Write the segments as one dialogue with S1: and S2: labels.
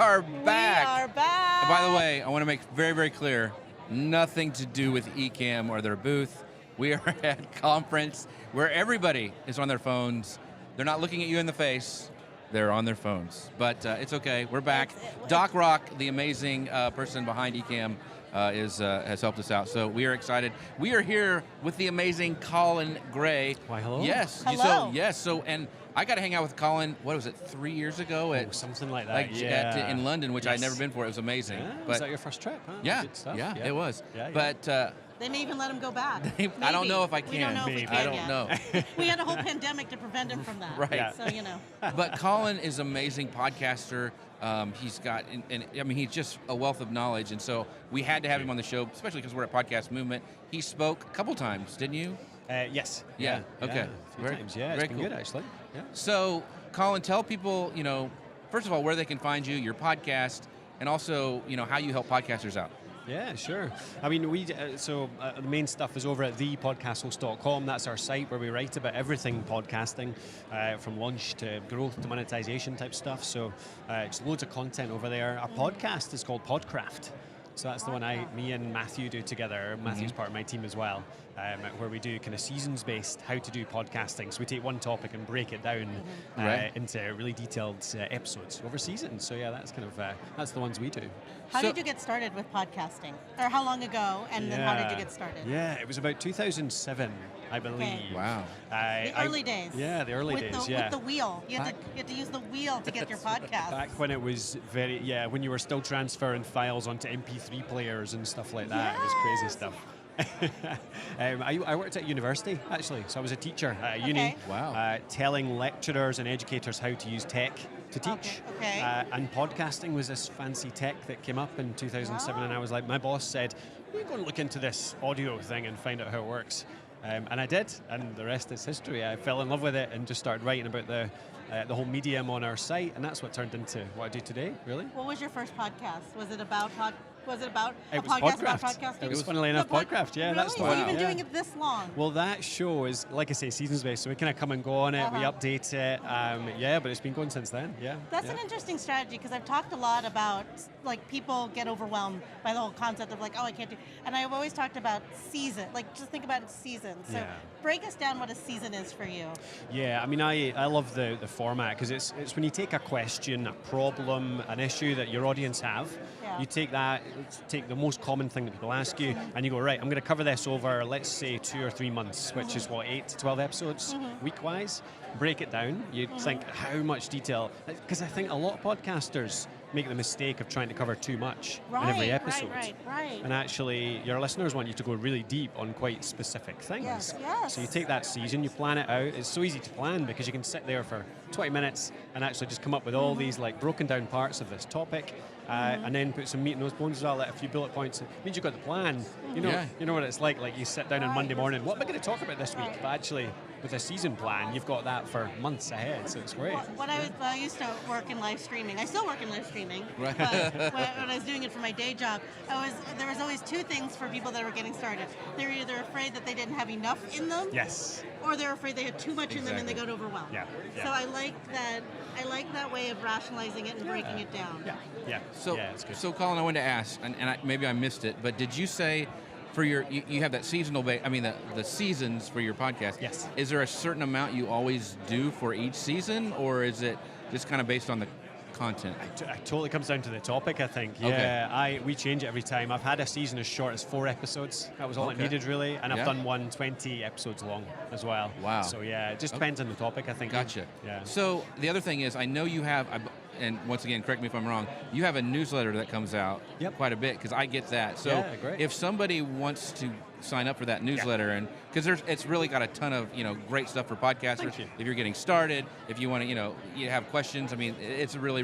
S1: are back.
S2: We are back.
S1: By the way, I want to make very, very clear, nothing to do with Ecamm or their booth. We are at conference where everybody is on their phones. They're not looking at you in the face. They're on their phones. But it's okay. We're back. Doc Rock, the amazing person behind Ecamm, has helped us out. So we are excited. We are here with the amazing Colin Gray.
S3: Why, hello.
S1: Yes.
S2: Hello.
S1: And I got to hang out with Colin, what was it, 3 years ago?
S3: Something like that,
S1: in London, which I'd never been for. It was amazing.
S3: Yeah,
S1: but
S3: was that your first trip? Huh?
S1: Yeah,
S3: Good stuff.
S1: yeah, it was.
S3: Yeah,
S1: but
S2: they may even let him go back.
S1: I don't know if I can.
S2: We don't know if we can
S1: I don't
S2: yet.
S1: know.
S2: We had a whole pandemic to prevent him from that.
S1: Right.
S3: Yeah.
S2: So, you know.
S1: But Colin is an amazing podcaster. He's got, and I mean, he's just a wealth of knowledge. And so we had to have him on the show, especially because we're at Podcast Movement. He spoke a couple times, didn't you?
S3: Yes.
S1: Yeah. Okay.
S3: A few times. Yeah, it's been
S1: cool.
S3: good actually. Yeah.
S1: So, Colin, tell people, first of all, where they can find you, your podcast, and also, how you help podcasters out.
S3: Yeah, sure. I mean, the main stuff is over at thepodcasthost.com. That's our site where we write about everything podcasting, from launch to growth to monetization type stuff. So it's loads of content over there. Our podcast is called Podcraft. So that's the one me and Matthew do together. Matthew's part of my team as well, where we do kind of seasons-based how to do podcasting. So we take one topic and break it down into really detailed episodes over seasons. So yeah, that's kind of that's the ones we do.
S2: How did you get started with podcasting? Or how long ago, and then how did you get started?
S3: Yeah, it was about 2007, I believe.
S2: Okay.
S1: Wow.
S2: The early days.
S3: Yeah, the early days,
S2: With the wheel. You had to use the wheel to get your podcast.
S3: Back when it was when you were still transferring files onto MP3 players and stuff like that. It was crazy stuff. I worked at university, actually, so I was a teacher at uni.
S1: Wow.
S3: Telling lecturers and educators how to use tech to teach.
S2: Okay.
S3: And podcasting was this fancy tech that came up in 2007, and I was like, my boss said, "You go and look into this audio thing and find out how it works." And I did, and the rest is history. I fell in love with it and just started writing about the whole medium on our site, and that's what turned into what I do today, really.
S2: What was your first podcast? Was it about a podcast
S3: Podcraft.
S2: about podcasting?
S3: It was, funnily enough, Podcraft. Yeah,
S2: really?
S3: that's the
S2: So
S3: one.
S2: you've been
S3: Yeah.
S2: doing it this long?
S3: Well, that show is, like I say, seasons-based, so we kind of come and go on it, we update it, but it's been going since then, yeah.
S2: That's an interesting strategy, because I've talked a lot about, people get overwhelmed by the whole concept of I can't do, and I've always talked about season, just think about it seasons. So break us down what a season is for you.
S3: Yeah, I mean, I love the format, because it's when you take a question, a problem, an issue that your audience have, you take the most common thing that people ask you, and you go, right, I'm going to cover this over, let's say, 2 or 3 months, which is 8 to 12 episodes week-wise. Break it down. You think how much detail, because I think a lot of podcasters make the mistake of trying to cover too much in every episode.
S2: Right.
S3: And actually, your listeners want you to go really deep on quite specific things.
S2: Yes.
S3: So you take that season, you plan it out. It's so easy to plan because you can sit there for 20 minutes and actually just come up with all these broken down parts of this topic, and then put some meat in those bones as well, a few bullet points. It means you've got the plan. You know what it's like you sit down on Monday morning, what am I going to talk about this week? But actually, with a season plan, you've got that for months ahead, so it's great.
S2: I used to work in live streaming. I still work in live streaming.
S1: Right.
S2: But when I was doing it for my day job, there was always two things for people that were getting started. They were either afraid that they didn't have enough in them,
S3: Yes.
S2: or they're afraid they had too much in them and they got overwhelmed.
S3: Yeah.
S2: So I like that way of rationalizing it and breaking it down.
S3: Yeah.
S1: So,
S3: it's good.
S1: so Colin, I wanted to ask, and maybe I missed it, but did you say for you have that seasonal the seasons for your podcast?
S3: Yes.
S1: Is there a certain amount you always do for each season, or is it just kind of based on the content?
S3: It totally comes down to the topic, I think.
S1: Okay.
S3: Yeah, we change it every time. I've had a season as short as 4 episodes. That was all it needed, really. And I've done one 20 episodes long as well.
S1: Wow.
S3: So yeah, it just depends on the topic, I think.
S1: Gotcha.
S3: Yeah.
S1: So the other thing is, I know you have, and once again, correct me if I'm wrong, you have a newsletter that comes out quite a bit, because I get that. So
S3: great.
S1: if somebody wants to sign up for that newsletter, and because it's really got a ton of great stuff for podcasters.
S3: Thank you.
S1: If you're getting started, if you want to you have questions, I mean, it's really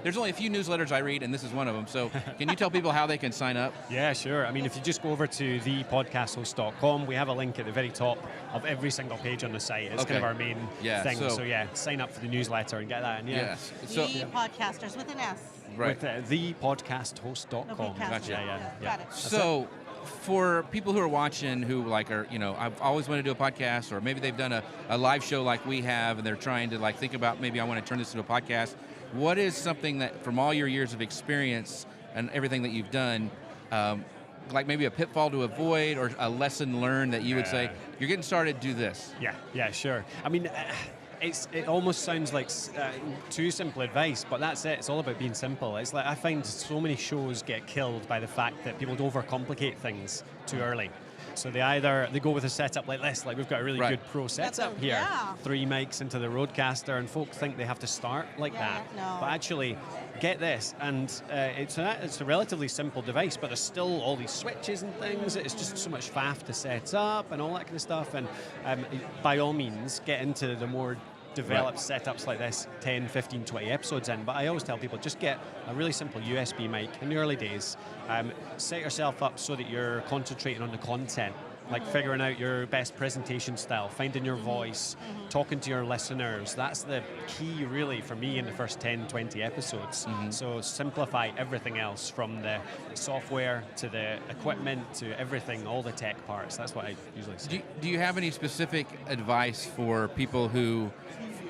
S1: there's only a few newsletters I read, and this is one of them. So can you tell people how they can sign up?
S3: Yeah, sure. I mean, if you just go over to thepodcasthost.com, we have a link at the very top of every single page on the site. It's kind of our main thing. So sign up for the newsletter and get that. And
S1: Yes. So
S2: the podcasters with an S.
S1: Right.
S3: With thepodcasthost.com.
S2: Gotcha.
S3: Yeah.
S2: Got it.
S1: So for people who are watching who like are, I've always wanted to do a podcast, or maybe they've done a live show like we have, and they're trying to like think about maybe I want to turn this into a podcast. What is something that from all your years of experience and everything that you've done, like maybe a pitfall to avoid or a lesson learned that you would say, you're getting started, do this?
S3: Yeah, sure. I mean, it almost sounds like too simple advice, but that's it. It's all about being simple. It's like I find so many shows get killed by the fact that people overcomplicate things too early. So they go with a setup like this, like we've got a really good pro setup here.
S2: Yeah.
S3: 3 mics into the Rodecaster, and folk think they have to start like that.
S2: No.
S3: But actually, get this, and it's a relatively simple device, but there's still all these switches and things. It's just so much faff to set up and all that kind of stuff. And by all means, get into the more developed setups like this 10, 15, 20 episodes in, but I always tell people just get a really simple USB mic in the early days. Set yourself up so that you're concentrating on the content, like figuring out your best presentation style, finding your voice, talking to your listeners. That's the key really for me in the first 10, 20 episodes. So simplify everything else, from the software to the equipment to everything, all the tech parts. That's what I usually say.
S1: Do you have any specific advice for people who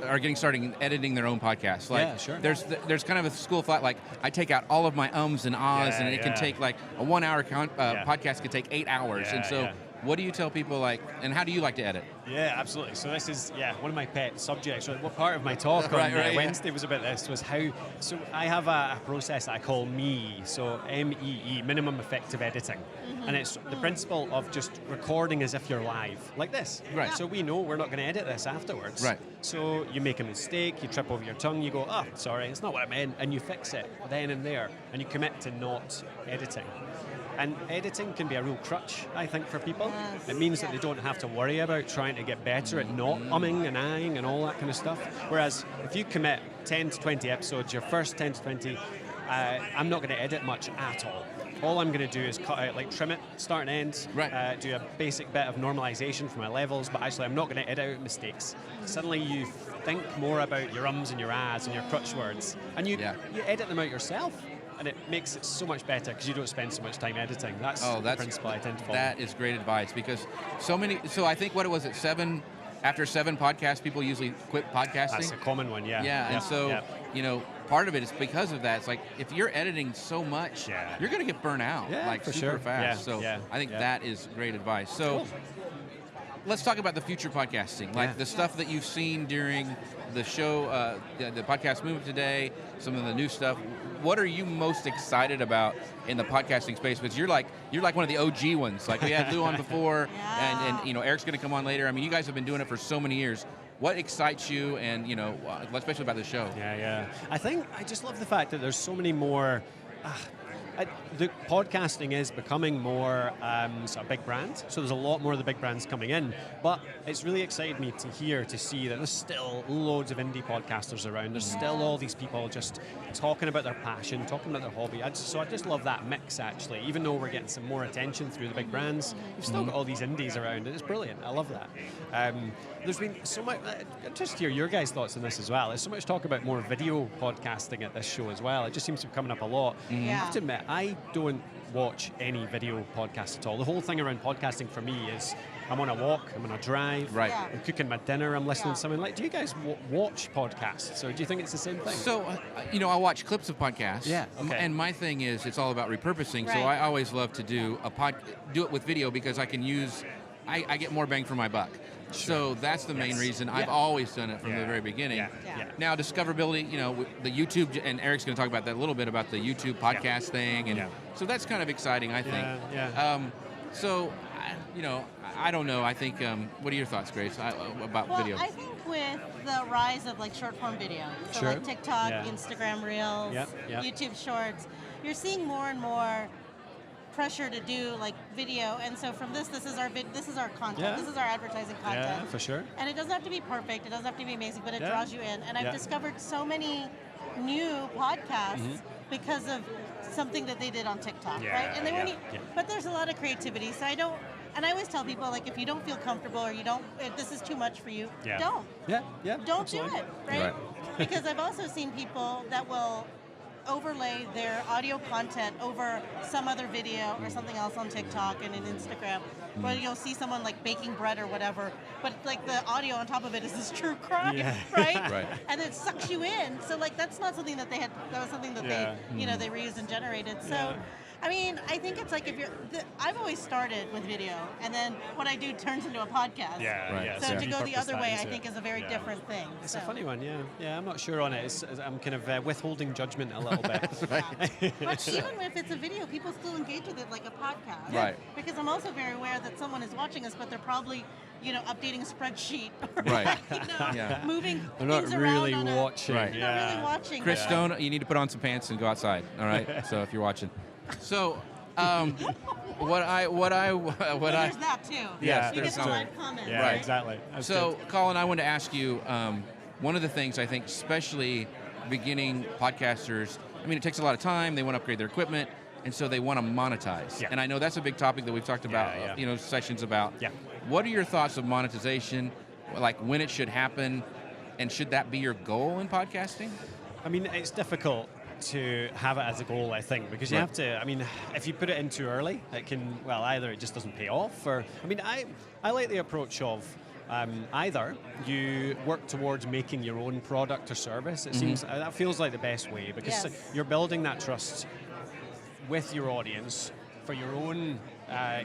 S1: are getting started in editing their own podcasts? Like,
S3: yeah, sure.
S1: There's kind of a school of thought, like I take out all of my ums and ahs, and it can take like a 1 hour podcast could take 8 hours. And so what do you tell people, like, and how do you like to edit?
S3: Yeah, absolutely. So this is, one of my pet subjects. So what part of my talk on Wednesday was about this was how, so I have a process that I call MEE, so MEE, minimum effective editing. And it's the principle of just recording as if you're live, like this.
S1: Right.
S3: So we know we're not going to edit this afterwards.
S1: Right.
S3: So you make a mistake, you trip over your tongue, you go, oh, sorry, it's not what I meant, and you fix it then and there, and you commit to not editing. And editing can be a real crutch, I think, for people.
S2: Yes.
S3: It means that they don't have to worry about trying to get better at not umming and ahhing and all that kind of stuff. Whereas if you commit 10 to 20 episodes, your first 10 to 20, I'm not going to edit much at all. All I'm going to do is cut out, like trim it, start and end, do a basic bit of normalization for my levels, but actually I'm not going to edit out mistakes. Suddenly you think more about your ums and your ahs and your crutch words, and you edit them out yourself. And it makes it so much better because you don't spend so much time editing. That's the principle I tend to follow.
S1: That is great advice, because so I think what it was at 7, after 7 podcasts, people usually quit podcasting.
S3: That's a common one,
S1: and so, part of it is because of that. It's like, if you're editing so much, you're going to get burnt out, like
S3: for
S1: super
S3: sure.
S1: fast. I think that is great advice. So let's talk about the future podcasting, like the stuff that you've seen during the show, the podcast movement today, some of the new stuff. What are you most excited about in the podcasting space? Because you're like one of the OG ones. Like, we had Lou on before, and Eric's going to come on later. I mean, you guys have been doing it for so many years. What excites you, and especially about the show?
S3: I think I just love the fact that there's so many more. The podcasting is becoming more sort of big brand, so there's a lot more of the big brands coming in, but it's really excited me to see that there's still loads of indie podcasters around. There's still all these people just talking about their passion, talking about their hobby. So I just love that mix, actually. Even though we're getting some more attention through the big brands, we've still got all these indies around, and it's brilliant. I love that. There's been so much, just hear your guys' thoughts on this as well. There's so much talk about more video podcasting at this show as well. It just seems to be coming up a lot. I have to admit, I don't watch any video podcasts at all. The whole thing around podcasting for me is I'm on a walk, I'm on a drive, I'm cooking my dinner, I'm listening to something. Like, do you guys watch podcasts, or do you think it's the same thing?
S1: So, I watch clips of podcasts. And my thing is, it's all about repurposing. So I always love to do do it with video, because I can I get more bang for my buck. So that's the main reason. I've always done it from the very beginning. Now, discoverability, the YouTube, and Eric's going to talk about that a little bit, about the YouTube podcast thing, and so that's kind of exciting, I think. So, I don't know. I think, what are your thoughts, Grace, about video?
S2: I think with the rise of like short form video, so like TikTok, Instagram Reels, YouTube Shorts, you're seeing more and more pressure to do like video, and so from this is our content, this is our advertising content.
S3: For sure.
S2: And it doesn't have to be perfect, it doesn't have to be amazing, but it draws you in. And I've discovered so many new podcasts because of something that they did on TikTok, right? And they weren't, but there's a lot of creativity. So I always tell people, like, if you don't feel comfortable, or if this is too much for you, don't. Don't
S3: absolutely.
S2: do it, right? Because I've also seen people that will overlay their audio content over some other video or something else on TikTok and in Instagram, where you'll see someone like baking bread or whatever, but like the audio on top of it is this true crime, right?
S1: Right.
S2: And it sucks you in. So like that's not something that they had. That was something that they, they reused and generated. So. I mean, I think it's like if I've always started with video, and then what I do turns into a podcast. So to go the other way, I think is a very different thing.
S3: It's a funny one, yeah. I'm not sure on it. I'm kind of withholding judgment a little bit.
S2: But even if it's a video, people still engage with it like a podcast.
S1: Right.
S2: Because I'm also very aware that someone is watching us, but they're probably, updating a spreadsheet.
S1: Right.
S2: Moving
S3: They're not
S2: things
S3: really
S2: around
S3: watching.
S1: Right.
S2: They're not really watching.
S1: Chris Stone, you need to put on some pants and go outside. All right. So if you're watching. So, what I
S2: there's that too.
S1: Yes,
S2: you
S1: there's
S2: get the live comments.
S3: Yeah,
S1: Right.
S3: exactly. That's
S1: So,
S3: good.
S1: Colin, I wanted to ask you, one of the things I think, especially beginning podcasters, I mean, it takes a lot of time. They want to upgrade their equipment, and so they want to monetize.
S3: Yeah.
S1: And I know that's a big topic that we've talked about, sessions about.
S3: Yeah.
S1: What are your thoughts of monetization, like when it should happen, and should that be your goal in podcasting?
S3: I mean, it's difficult to have it as a goal, I think, because you have to, I mean, if you put it in too early, it can, well, either it just doesn't pay off, or, I mean, I like the approach of either you work towards making your own product or service. It seems, that feels like the best way, because you're building that trust with your audience for your own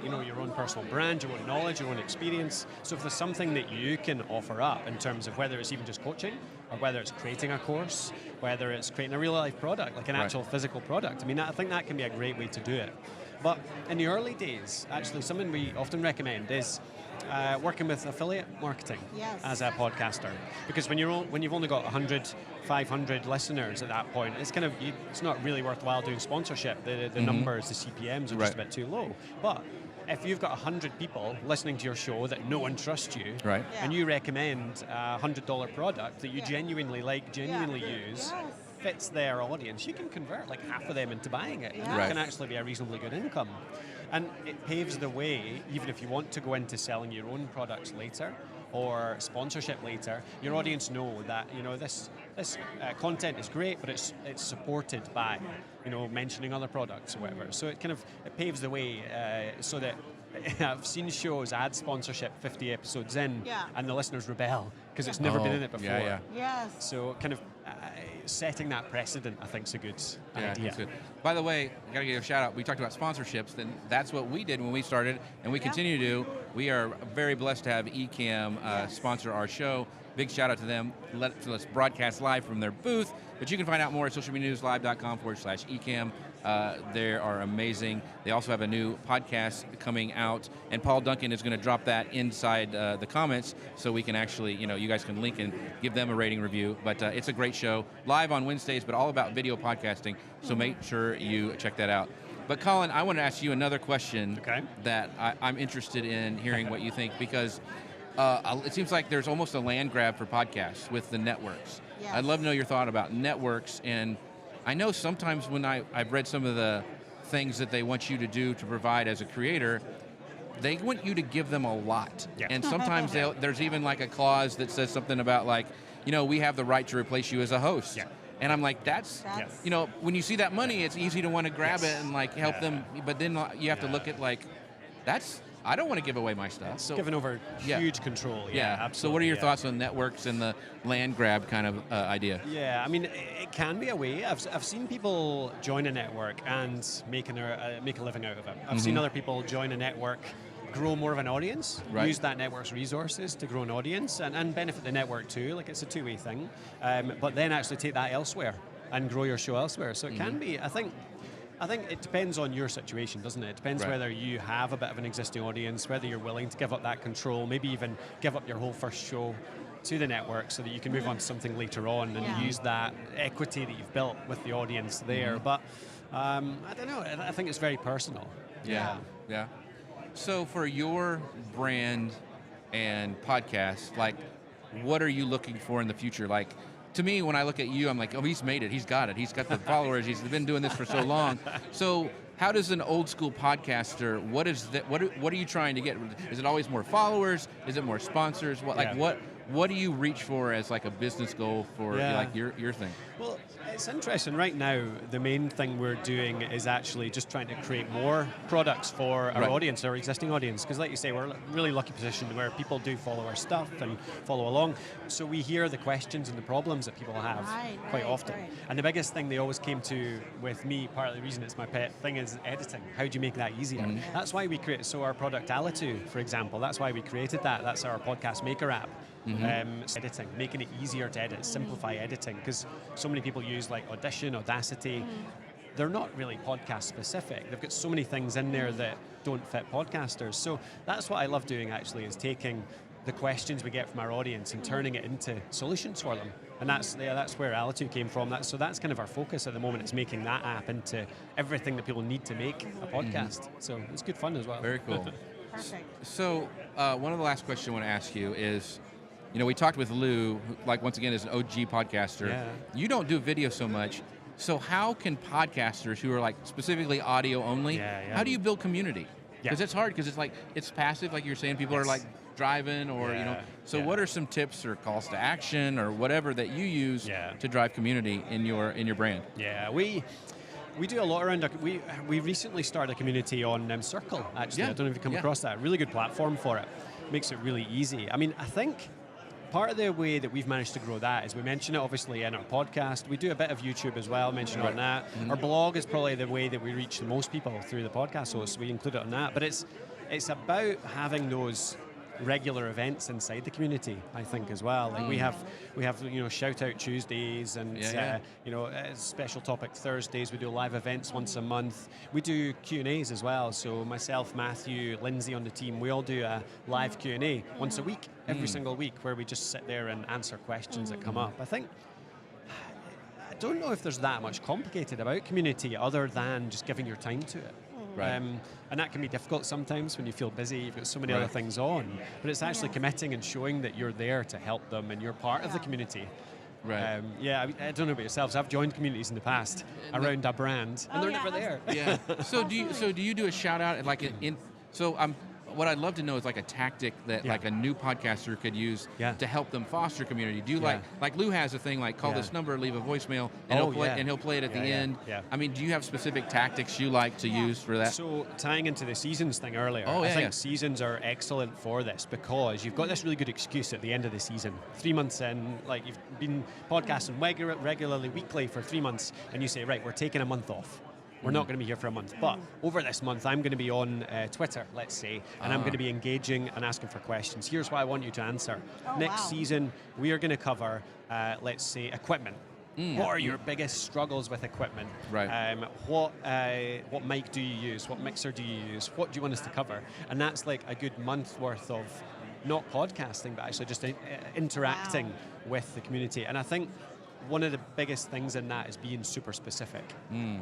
S3: your own personal brand, your own knowledge, your own experience. So if there's something that you can offer up in terms of whether it's even just coaching, or whether it's creating a course, whether it's creating a real life product, like an actual physical product, I mean, I think that can be a great way to do it. But in the early days, actually, something we often recommend is working with affiliate marketing as a podcaster, because when you've only got 100, 500 listeners at that point, it's kind of it's not really worthwhile doing sponsorship. The numbers, the CPMs are just a bit too low. But if you've got 100 people listening to your show that know and trust you, and you recommend a $100 product that you genuinely like, genuinely use, fits their audience, you can convert like half of them into buying it. And that can actually be a reasonably good income. And it paves the way, even if you want to go into selling your own products later or sponsorship later, your audience know that this content is great, but it's supported by mentioning other products or whatever. So it paves the way so that I've seen shows add sponsorship 50 episodes in, and the listeners rebel because it's never been in it before. So kind of setting that precedent, I think, is a good idea.
S1: That's good. By the way, I got to give a shout out. We talked about sponsorships, and that's what we did when we started, and we continue to do. We are very blessed to have Ecamm sponsor our show. Big shout out to them. Let's broadcast live from their booth. But you can find out more at socialmedianewslive.com/Ecamm. They are amazing. They also have a new podcast coming out, and Paul Duncan is going to drop that inside the comments, so we can actually, you guys can link and give them a rating review. But it's a great show, live on Wednesdays, but all about video podcasting. So make sure you check that out. But Colin, I want to ask you another question that I'm interested in hearing what you think, because it seems like there's almost a land grab for podcasts with the networks. I'd love to know your thought about networks. And I know sometimes when I've read some of the things that they want you to do to provide as a creator, they want you to give them a lot. And sometimes there's even like a clause that says something about like, we have the right to replace you as a host. And I'm like, that's when you see that money, it's easy to want to grab it and like help them. But then you have to look at like, I don't want to give away my stuff. So
S3: giving over huge control. Absolutely.
S1: So what are your thoughts on networks and the land grab kind of idea?
S3: Yeah, I mean, it can be a way. I've seen people join a network and make a living out of it. I've seen other people join a network, grow more of an audience, use that network's resources to grow an audience and benefit the network too. Like, it's a two-way thing. But then actually take that elsewhere and grow your show elsewhere. So it can be, I think it depends on your situation, doesn't it? It depends whether you have a bit of an existing audience, whether you're willing to give up that control, maybe even give up your whole first show to the network so that you can move on to something later on and use that equity that you've built with the audience there. But I don't know, I think it's very personal.
S1: Yeah. So for your brand and podcast, like, what are you looking for in the future? Like, to me, when I look at you, I'm like, oh, he's made it. He's got it. He's got the followers. He's been doing this for so long. So how does an old school podcaster, what are you trying to get? Is it always more followers? Is it more sponsors? What what do you reach for as like a business goal for like your thing?
S3: Well, it's interesting. Right now, the main thing we're doing is actually just trying to create more products for our audience, our existing audience. Because like you say, we're in a really lucky position where people do follow our stuff and follow along. So we hear the questions and the problems that people have quite often. Right. And the biggest thing they always came to with me, part of the reason it's my pet thing, is editing. How do you make that easier? Mm-hmm. That's why we created, so our product Alitu, for example, that's why we created that. That's our podcast maker app. Mm-hmm. Editing, making it easier to edit, simplify editing, because so many people use like Audition, Audacity. They're not really podcast specific. They've got so many things in there that don't fit podcasters. So that's what I love doing actually, is taking the questions we get from our audience and turning it into solutions for them. And that's where Alitu came from. So that's kind of our focus at the moment, is making that app into everything that people need to make a podcast. So it's good fun as well.
S1: Very cool.
S2: Perfect.
S1: So one of the last questions I want to ask you is, we talked with Lou, who, like, once again, is an OG podcaster. Yeah. You don't do video so much. So how can podcasters who are like specifically audio only, how do you build community? Because it's hard, because it's like, it's passive, like you're saying, people are like driving or, so what are some tips or calls to action or whatever that you use to drive community in your brand?
S3: Yeah, we do a lot around, we recently started a community on Circle, actually. I don't know if you've come across that. Really good platform for it. Makes it really easy. I mean, I think part of the way that we've managed to grow that is we mention it obviously in our podcast. We do a bit of YouTube as well, mention it on that. Mm-hmm. Our blog is probably the way that we reach the most people through the podcast, so we include it on that. But it's about having those regular events inside the community, I think, as well. Like we have shout out Tuesdays and special topic Thursdays. We do live events once a month. We do Q&As as well. So myself, Matthew, Lindsay on the team, we all do a live Q&A once a week, every single week, where we just sit there and answer questions that come up. I don't know if there's that much complicated about community other than just giving your time to it. Right. And that can be difficult sometimes when you feel busy, you've got so many other things on. But it's actually committing and showing that you're there to help them and you're part of the community. Right. I don't know about yourselves. I've joined communities in the past around a brand, and they're never there.
S1: Yeah. So do you do a shout out like what I'd love to know is like a tactic that like a new podcaster could use to help them foster community. Do you like Lou has a thing like call this number, leave a voicemail, and he'll play it at the end. Yeah. I mean, do you have specific tactics you like to use for that?
S3: So tying into the seasons thing earlier, I think seasons are excellent for this because you've got this really good excuse at the end of the season. 3 months in, like you've been podcasting regularly, weekly for 3 months, and you say, right, we're taking a month off. We're not going to be here for a month, but over this month, I'm going to be on Twitter, let's say, and I'm going to be engaging and asking for questions. Here's what I want you to answer. Next season, we are going to cover, let's say, equipment. What are your biggest struggles with equipment? Right. What mic do you use? What mixer do you use? What do you want us to cover? And that's like a good month worth of not podcasting, but actually just interacting with the community. And I think one of the biggest things in that is being super specific.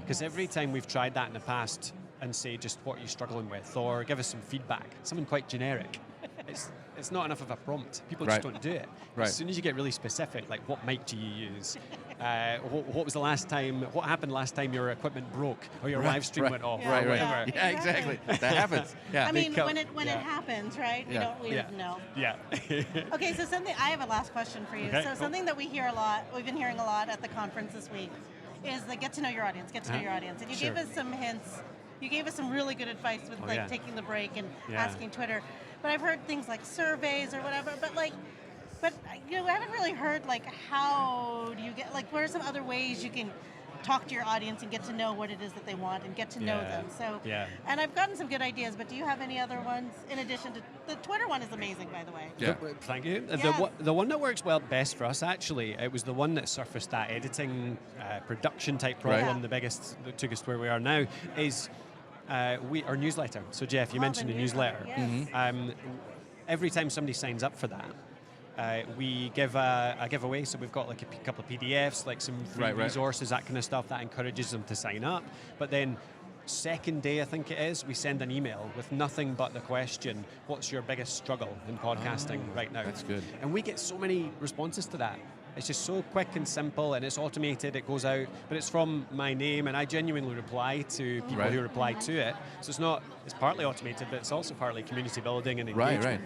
S3: Because every time we've tried that in the past and say just what are you struggling with or give us some feedback, something quite generic, it's not enough of a prompt. People just don't do it. As soon as you get really specific, like what mic do you use? What was the last time, what happened last time your equipment broke or your live stream went off?
S1: Yeah, exactly. That happens. Yeah.
S2: I mean, when it happens, right? We don't know.
S3: Yeah.
S2: Okay, so I have a last question for you. Okay, so something that we hear a lot, we've been hearing a lot at the conference this week, is the get to know your audience, And you gave us some hints. You gave us some really good advice with taking the break and asking Twitter. But I've heard things like surveys or whatever, but I haven't really heard like how do you get, like what are some other ways you can talk to your audience and get to know what it is that they want and get to know them. So and I've gotten some good ideas, but do you have any other ones in addition to the Twitter one is amazing, by the way.
S3: Yeah. Thank you. The one that works best for us actually, it was the one that surfaced that editing production type problem, the biggest that took us to where we are now, is our newsletter. So Jeff, you mentioned the newsletter. Yes. Every time somebody signs up for that, we give a giveaway. So we've got like a couple of PDFs, like some free resources, that kind of stuff that encourages them to sign up. But then second day, I think it is, we send an email with nothing but the question, what's your biggest struggle in podcasting right now?
S1: That's good.
S3: And we get so many responses to that. It's just so quick and simple, and it's automated, it goes out, but it's from my name, and I genuinely reply to people who reply to it. So it's partly automated, but it's also partly community building and engagement.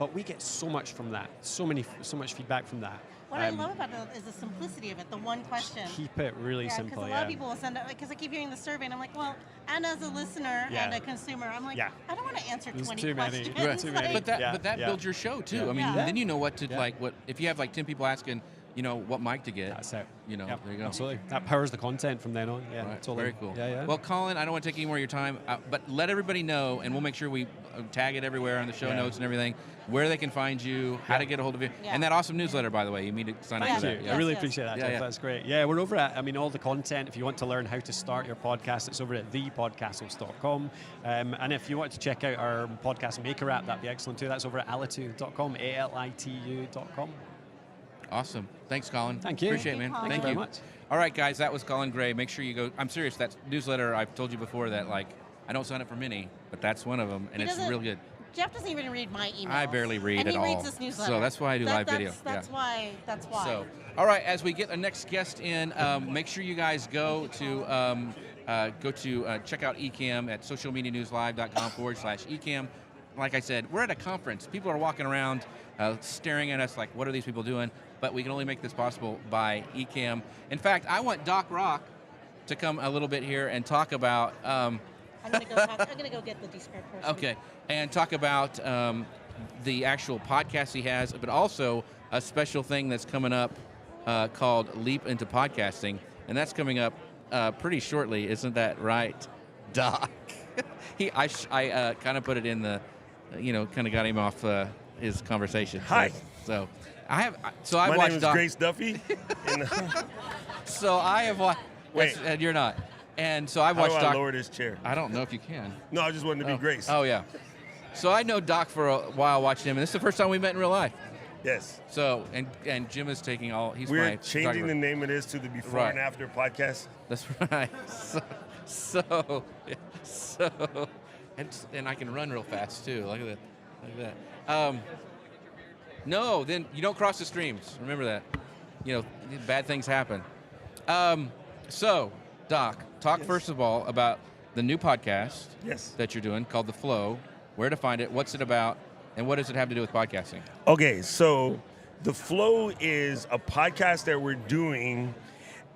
S3: but we get so much from that, so much feedback from that.
S2: What I love about it is the simplicity of it, the one question.
S3: Keep it really simple,
S2: because a lot of people will send it, because I keep hearing the survey, and I'm like, well, and as a listener and a consumer, I'm like, I don't want to answer 20 questions.
S3: Right. Too many.
S1: But that builds your show too. I mean, then you know what to what if you have like 10 people asking, what mic to get.
S3: That's it.
S1: There you go.
S3: Absolutely. That powers the content from then on. Yeah,
S1: right.
S3: totally.
S1: Very cool.
S3: Yeah.
S1: Well, Colin, I don't want to take any more of your time, but let everybody know, and we'll make sure we tag it everywhere on the show notes and everything, where they can find you, how to get a hold of you, and that awesome newsletter, by the way. You need to sign up for that.
S3: Thank you. I really appreciate that, Jeff.
S1: Yeah.
S3: That's great. Yeah, we're over at, all the content, if you want to learn how to start your podcast, it's over at thepodcasthost.com. And if you want to check out our podcast maker app, that'd be excellent too. That's over at alitu.com, alitu.com.
S1: Awesome. Thanks, Colin.
S3: Thank you.
S1: Appreciate it, man.
S3: Thank you very much.
S1: All right, guys, that was Colin Gray. Make sure you go. I'm serious. That newsletter, I've told you before that, I don't sign up for many, but that's one of them, and it's real good.
S2: Jeff doesn't even read my emails.
S1: I barely read at all.
S2: And he reads this newsletter.
S1: So that's why I do live video.
S2: That's why.
S1: So, all right, as we get the next guest in, make sure you guys go to check out Ecamm at socialmedianewslive.com/Ecamm. Like I said, we're at a conference. People are walking around staring at us like, what are these people doing? But we can only make this possible by Ecamm. In fact, I want Doc Rock to come a little bit here and talk about...
S2: I'm going to go get the Descript person.
S1: Okay, and talk about the actual podcast he has, but also a special thing that's coming up called Leap into Podcasting, and that's coming up pretty shortly. Isn't that right, Doc? I kind of put it in the, kind of got him off his conversation.
S4: Hi.
S1: So I have.
S4: My name is Grace Duffy.
S1: So I have watched.
S4: Wait,
S1: and you're not. And so I watched
S4: How do
S1: Doc.
S4: I lower this chair?
S1: I don't know if you can.
S4: No, I just wanted to be Grace.
S1: Oh yeah. So I know Doc for a while, watching him, and this is the first time we met in real life.
S4: Yes.
S1: So and Jim is taking all.
S4: We're changing the name of this to the Before and After podcast.
S1: That's right. So and I can run real fast too. Look at that. No, then you don't cross the streams. Remember that. Bad things happen. So, Doc, talk first of all about the new podcast that you're doing called The Flow, where to find it, what's it about, and what does it have to do with podcasting?
S4: Okay, so The Flow is a podcast that we're doing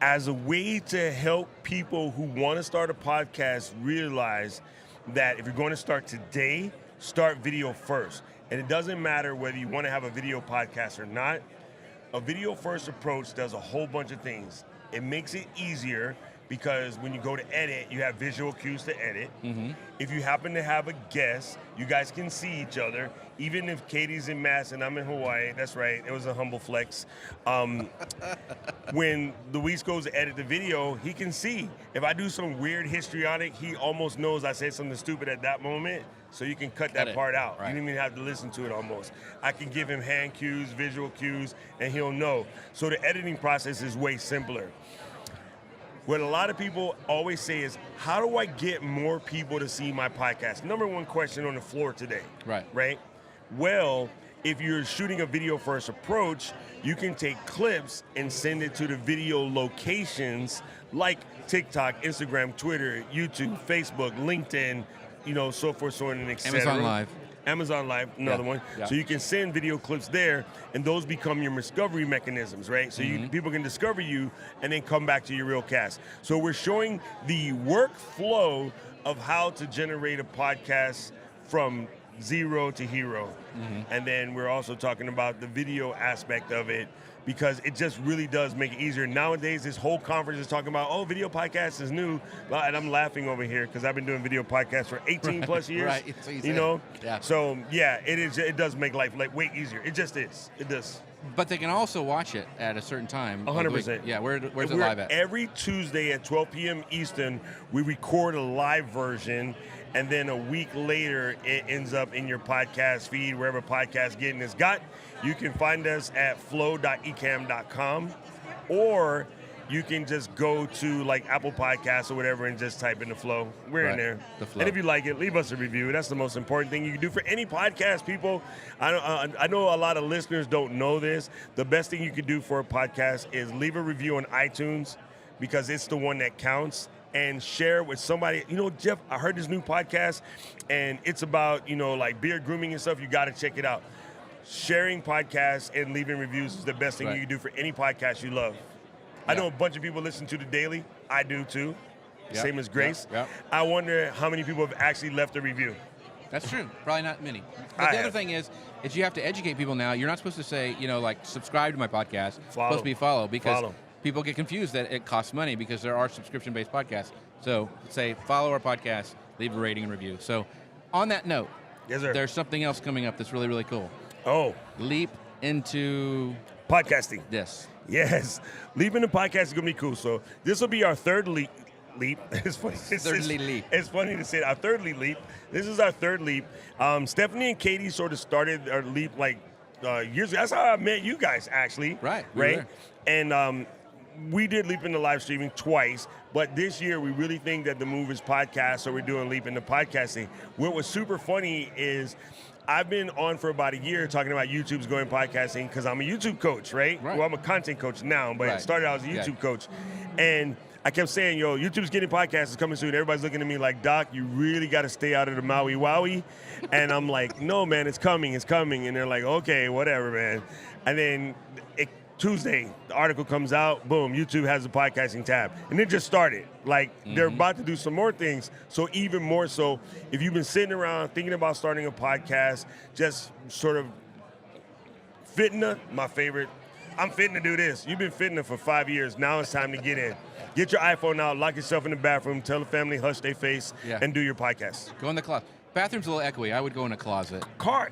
S4: as a way to help people who want to start a podcast realize that if you're going to start today, start video first. And it doesn't matter whether you want to have a video podcast or not. A video first approach does a whole bunch of things. It makes it easier because when you go to edit, you have visual cues to edit. Mm-hmm. If you happen to have a guest, you guys can see each other. Even if Katie's in Mass and I'm in Hawaii, that's right, it was a humble flex. When Luis goes to edit the video, he can see. If I do some weird histrionic, he almost knows I said something stupid at that moment, so you can cut that part out. Right. You don't even have to listen to it almost. I can give him hand cues, visual cues, and he'll know. So the editing process is way simpler. What a lot of people always say is, how do I get more people to see my podcast? Number one question on the floor today. Right? Well, if you're shooting a video first approach, you can take clips and send it to the video locations like TikTok, Instagram, Twitter, YouTube, Facebook, LinkedIn, so forth, so on, and et cetera. Amazon Live, another one. Yeah. So you can send video clips there, and those become your discovery mechanisms, right? So people can discover you and then come back to your real cast. So we're showing the workflow of how to generate a podcast from zero to hero. Mm-hmm. And then we're also talking about the video aspect of it, because it just really does make it easier. Nowadays, this whole conference is talking about, video podcast is new. And I'm laughing over here because I've been doing video podcasts for 18 plus years.
S1: Right.
S4: Yeah. So, it does make life way easier. It just is. It does.
S1: But they can also watch it at a certain time.
S4: 100%.
S1: Yeah, where's it live at?
S4: Every Tuesday at 12 p.m. Eastern, we record a live version, and then a week later, it ends up in your podcast feed, wherever podcast getting is got. You can find us at flow.ecamm.com, or you can just go to Apple Podcasts or whatever and just type in The Flow. We're in there.
S1: The Flow.
S4: And if you like it, leave us a review. That's the most important thing you can do for any podcast, people. I know a lot of listeners don't know this. The best thing you can do for a podcast is leave a review on iTunes, because it's the one that counts. And share with somebody. Jeff, I heard this new podcast, and it's about, beard grooming and stuff. You got to check it out. sharing podcasts and leaving reviews is the best thing you can do for any podcast you love. I know a bunch of people listen to The Daily. I do too. Same as Grace. I wonder how many people have actually left a review.
S1: That's true. Probably not many. But the other thing is you have to educate people now. You're not supposed to say, like, subscribe to my podcast. It's supposed to be follow, because people get confused that it costs money because there are subscription-based podcasts. So say, follow our podcast, leave a rating and review. So on that note, there's something else coming up that's really, really cool.
S4: Oh.
S1: Leap into...
S4: podcasting.
S1: Yes.
S4: Yes. Leap into podcasting is going to be cool. So this will be our third leap. It's funny. It's funny to say that. Our third leap. This is our third leap. Stephanie and Katie sort of started our leap like years ago. That's how I met you guys, actually.
S1: Right.
S4: And we did leap into live streaming twice, but this year we really think that the move is podcast, so we're doing leap into podcasting. What was super funny is I've been on for about a year talking about YouTube's going podcasting because I'm a YouTube coach, right? Well, I'm a content coach now, but it started out as a YouTube coach. And I kept saying, YouTube's getting podcasts, it's coming soon. Everybody's looking at me like, Doc, you really got to stay out of the Maui Wowie. And I'm like, no, man, it's coming. And they're like, okay, whatever, man. And then Tuesday, the article comes out, boom, YouTube has the podcasting tab. And it just started. Like, they're about to do some more things. So even more so, if you've been sitting around thinking about starting a podcast, just sort of fitna, my favorite. I'm fitting to do this. You've been fitting it for 5 years. Now it's time to get in. Get your iPhone out, lock yourself in the bathroom, tell the family, hush their face, and do your podcast.
S1: Go in the closet. Bathroom's a little echoey. I would go in a closet.
S4: Car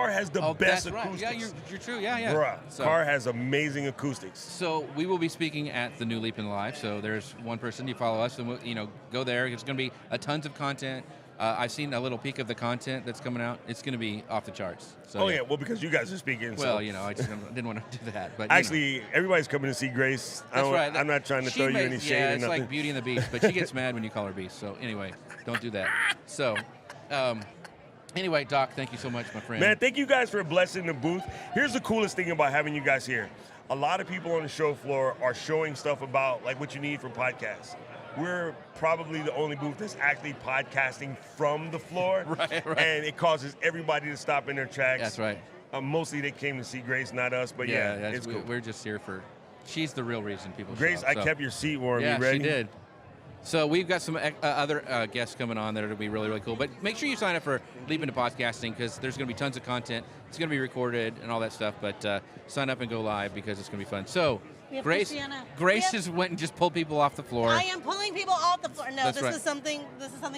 S4: has the best acoustics.
S1: Right. Yeah, you're true. Yeah.
S4: Bruh, Car has amazing acoustics.
S1: So we will be speaking at the new Leap in Live. So there's one person, you follow us, and we'll, go there. It's going to be tons of content. I've seen a little peek of the content that's coming out. It's going to be off the charts. So,
S4: well, because you guys are speaking.
S1: Well, I just didn't want to do that. But
S4: actually, everybody's coming to see Grace.
S1: That's right.
S4: I'm not trying to throw you any shade or nothing.
S1: It's like Beauty and the Beast, but she gets mad when you call her Beast. So anyway, don't do that. So, anyway, Doc, thank you so much, my friend.
S4: Man, thank you guys for blessing the booth. Here's the coolest thing about having you guys here. A lot of people on the show floor are showing stuff about like what you need for podcasts. We're probably the only booth that's actually podcasting from the floor.
S1: Right.
S4: And it causes everybody to stop in their tracks.
S1: That's right.
S4: Mostly they came to see Grace, not us, but it's cool.
S1: We're just here for, she's the real reason people
S4: Grace,
S1: show up,
S4: I kept your seat warm.
S1: Yeah,
S4: you ready?
S1: she did. So we've got some other guests coming on that will be really, really cool. But make sure you sign up for Leap into Podcasting because there's going to be tons of content. It's going to be recorded and all that stuff. But sign up and go live because it's going to be fun. So Grace just went and just pulled people off the floor.
S2: I am pulling people off the floor. No,
S1: That's
S2: this
S1: right.
S2: is something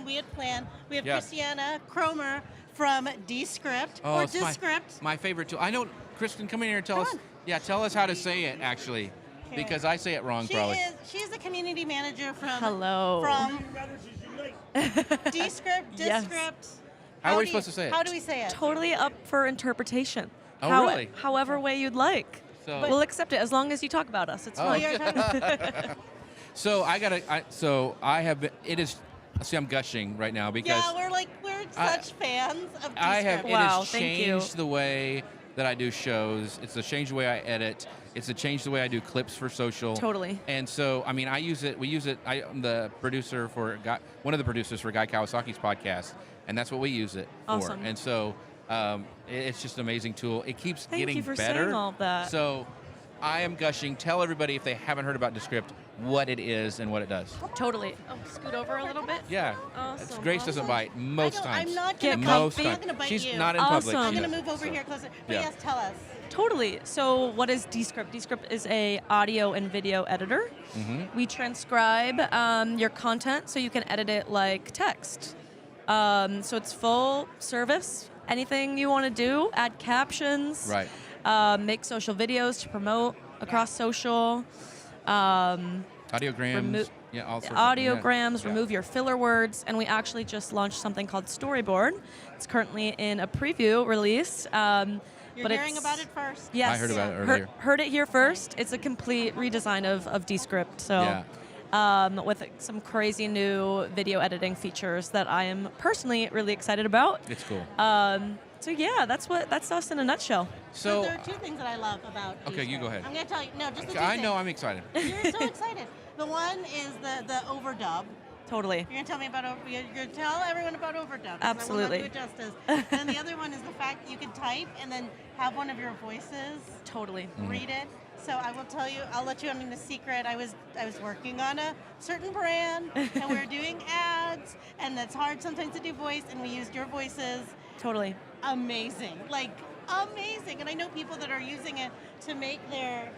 S2: we had planned. We have Christiana Cromer from Descript or Descript.
S1: My favorite tool. I know, Kristen, come in here and tell us. Yeah, tell us how to say it actually. Okay. Because I say it wrong, probably.
S2: She's the community manager from Descript.
S1: Yes. How are we supposed to say it?
S2: How do we say it?
S5: Totally up for interpretation.
S1: Oh, really?
S5: However way you'd like.
S1: So,
S5: we'll accept it as long as you talk about us. It's fine.
S1: So I have been. It is. See, I'm gushing right now because
S2: we're such fans of Descript.
S1: It has changed the way that I do shows. It's changed the way I edit. It's changed the way I do clips for social.
S5: Totally.
S1: And so, I mean, we use it. I'm the producer for one of the producers for Guy Kawasaki's podcast, and that's what we use it for. And so, it's just an amazing tool. It keeps getting better.
S5: Thank you for saying all that.
S1: So, I am gushing. Tell everybody if they haven't heard about Descript what it is and what it does.
S5: Totally. Oh, scoot over a little bit.
S1: Yeah.
S5: Awesome.
S1: Grace doesn't bite most times.
S2: I'm not going to bite
S1: She's
S2: you.
S1: not in public.
S2: I'm going to move over here closer. But yes, tell us.
S5: Totally. So what is Descript? Descript is a audio and video editor. Mm-hmm. We transcribe your content so you can edit it like text. So it's full service. Anything you want to do, add captions.
S1: Right.
S5: Make social videos to promote across social.
S1: Audiograms.
S5: Remove your filler words, and we actually just launched something called Storyboard. It's currently in a preview release.
S2: You're hearing about it first?
S5: Yes.
S1: I heard about it earlier.
S5: Heard it here first. It's a complete redesign of Descript. So, with some crazy new video editing features that I am personally really excited about.
S1: It's cool.
S5: So yeah, that's us in a nutshell.
S2: So there are two things that I love about
S1: Okay,
S2: Descript.
S1: you go ahead.
S2: I'm going to tell you. No, just the two
S1: I
S2: things.
S1: know, I'm excited.
S2: You're so excited. The one is the overdub.
S5: Totally.
S2: You're gonna tell me about you're gonna tell everyone about Overdub.
S5: Absolutely.
S2: I will not do it justice. And the other one is the fact that you can type and then have one of your voices
S5: Totally.
S2: read it. So I will tell you, I'll let you in a secret. I was working on a certain brand, and we were doing ads, and it's hard sometimes to do voice, and we used your voices.
S5: Totally.
S2: Amazing, like amazing. And I know people that are using it to make their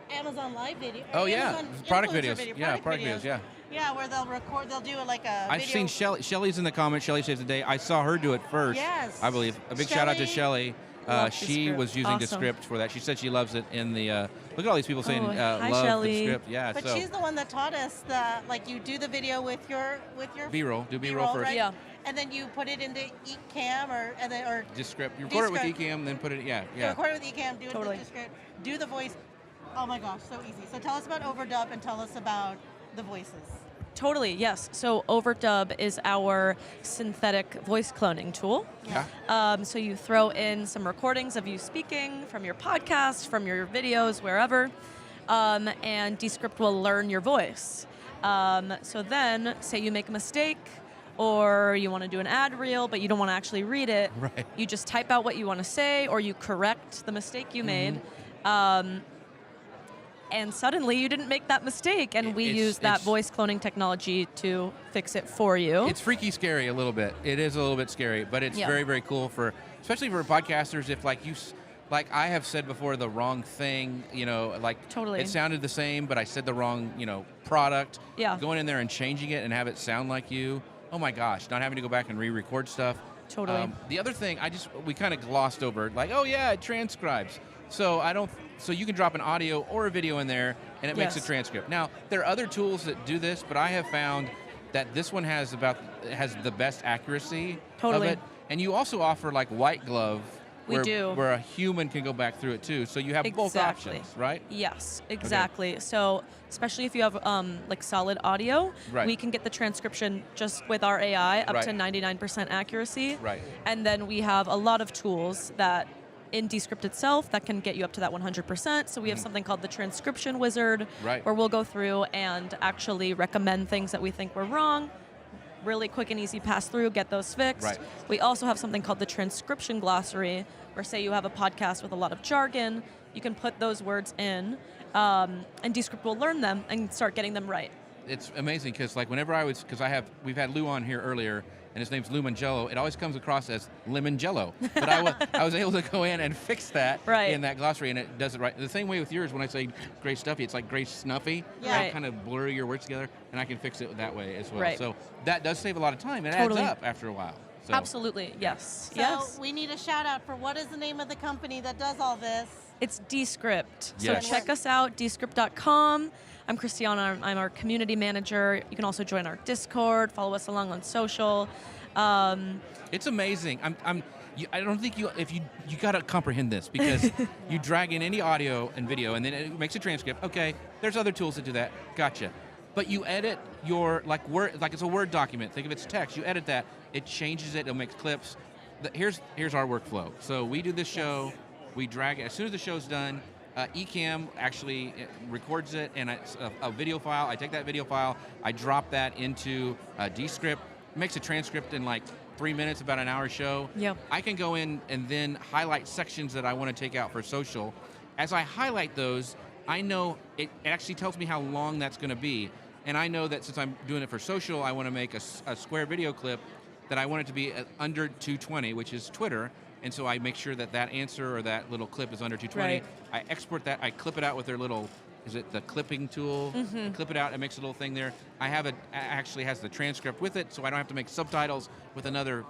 S2: Amazon Live video.
S1: Oh yeah,
S2: Amazon
S1: product
S2: influencer
S1: videos. Product videos. Yeah.
S2: Yeah, where they'll do like a
S1: I've
S2: video.
S1: seen Shelly. Shelly's in the comments. Shelly saves the day. I saw her do it first.
S2: Yes.
S1: I believe. A big shout out to Shelly.
S5: Love
S1: She
S5: Descript.
S1: was using
S5: Awesome.
S1: Descript for that. She said she loves it in the. Look at all these people saying
S5: hi,
S1: love
S5: Shelly.
S1: Descript. Yeah.
S2: But
S1: so
S2: she's the one that taught us you do the video with your
S1: B-roll. Do B-roll first.
S2: right?
S5: Yeah.
S2: And then you put it into Ecamm or
S1: Descript. You record it with
S2: Descript.
S1: Ecamm, then put it. Yeah.
S2: You
S1: Yeah.
S2: record it with Ecamm, do it
S5: Totally.
S2: with Descript, do the voice. Oh my gosh, so easy. So tell us about Overdub and tell us about the voices.
S5: Totally, yes. So Overdub is our synthetic voice cloning tool.
S1: Yeah.
S5: So you throw in some recordings of you speaking from your podcast, from your videos, wherever, and Descript will learn your voice. So then, say you make a mistake, or you want to do an ad reel, but you don't want to actually read it.
S1: Right.
S5: You just type out what you want to say, or you correct the mistake you made. And suddenly you didn't make that mistake, and we use that voice cloning technology to fix it for you.
S1: It's freaky scary a little bit. It is a little bit scary, but it's very, very cool especially for podcasters. If like I have said before, the wrong thing,
S5: Totally.
S1: it sounded the same, but I said the wrong, product.
S5: Yeah.
S1: Going in there and changing it and have it sound like you. Oh my gosh, not having to go back and re-record stuff.
S5: Totally.
S1: The other thing, we kind of glossed over, like, oh yeah, it transcribes. So you can drop an audio or a video in there, and it makes a transcript. Now, there are other tools that do this, but I have found that this one has the best accuracy
S5: Totally.
S1: of it. And you also offer like white glove,
S5: We do.
S1: where a human can go back through it too. So you have both options, right?
S5: Yes, exactly. Okay. So especially if you have like solid audio,
S1: Right.
S5: we can get the transcription just with our AI up
S1: Right.
S5: to 99% accuracy.
S1: Right.
S5: And then we have a lot of tools that in Descript itself that can get you up to that 100%. So we have something called the Transcription Wizard,
S1: Right.
S5: where we'll go through and actually recommend things that we think were wrong. Really quick and easy pass through, get those fixed.
S1: Right.
S5: We also have something called the Transcription Glossary, where say you have a podcast with a lot of jargon, you can put those words in, and Descript will learn them and start getting them right.
S1: It's amazing because like whenever we've had Lou on here earlier, and his name's Lou Mangello. It always comes across as Lemon Jello, but I was able to go in and fix that in that glossary, and it does it right. The same way with yours, when I say Gray Stuffy, it's like Gray Snuffy.
S2: Yeah.
S1: I kind of blur your words together, and I can fix it that way as well.
S5: Right.
S1: So that does save a lot of time. It
S5: Totally.
S1: adds up after a while. So.
S5: Absolutely, yes.
S2: So
S5: yes.
S2: we need a shout out for what is the name of the company that does all this?
S5: It's Descript.
S1: Yes.
S5: So check us out, descript.com. I'm Christiana. I'm our community manager. You can also join our Discord, follow us along on social.
S1: It's amazing. I don't think you got to comprehend this because you drag in any audio and video and then it makes a transcript. Okay, there's other tools that do that. Gotcha. But you edit your word, like it's a Word document. Think of it's text. You edit that. It changes it. It'll make clips. Here's our workflow. So we do this show. We drag it as soon as the show's done. Ecamm actually records it and a video file. I take that video file. I drop that into Descript. Makes a transcript in like 3 minutes, about an hour show.
S5: Yep.
S1: I can go in and then highlight sections that I want to take out for social. As I highlight those, I know it actually tells me how long that's going to be. And I know that since I'm doing it for social, I want to make a square video clip that I want it to be under 220, which is Twitter. And so I make sure that answer or that little clip is under 220.
S5: Right.
S1: I export that. I clip it out with their little, is it the clipping tool?
S5: Mm-hmm.
S1: Clip it out. It makes a little thing there. I have it actually has the transcript with it, so I don't have to make subtitles with another,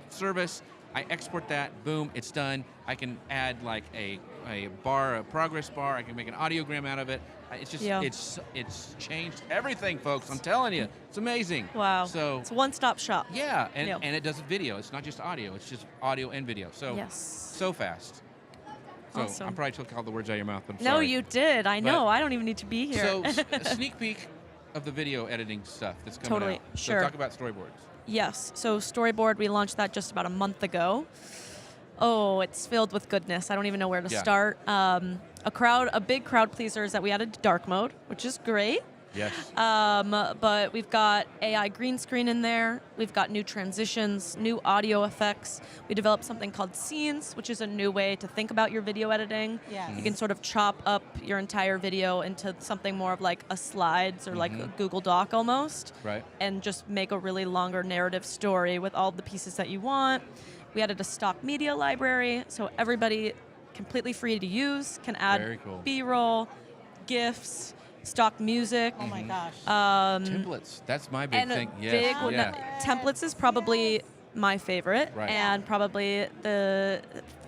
S1: service. I export that. Boom, it's done. I can add like a bar, a progress bar. I can make an audiogram out of it. It's just it's changed everything, folks. I'm telling you, it's amazing.
S5: Wow.
S1: So
S5: it's a one-stop shop.
S1: yeah, and it does video. It's not just audio. It's just audio and video. So so fast. So
S5: Awesome.
S1: I probably took all the words out of your mouth. But I'm
S5: No,
S1: sorry.
S5: you did. I know. I don't even need to be here.
S1: So a sneak peek of the video editing stuff that's coming
S5: Totally.
S1: out.
S5: Sure.
S1: So talk about storyboards.
S5: Yes. So Storyboard, we launched that just about a month ago. Oh, it's filled with goodness. I don't even know where to start. A big crowd pleaser is that we added dark mode, which is great.
S1: Yes.
S5: But we've got AI green screen in there. We've got new transitions, new audio effects. We developed something called scenes, which is a new way to think about your video editing.
S2: Yes.
S5: You can sort of chop up your entire video into something more of like a slides or like a Google Doc almost.
S1: Right.
S5: And just make a really longer narrative story with all the pieces that you want. We added a stock media library, so everybody completely free to use can add
S1: Very cool.
S5: B-roll, GIFs, stock music.
S2: Oh my gosh.
S1: Templates. That's my big
S5: And
S1: thing.
S5: a
S1: Yes.
S5: big one.
S1: Yeah.
S5: Templates is probably my favorite,
S1: Right.
S5: and probably the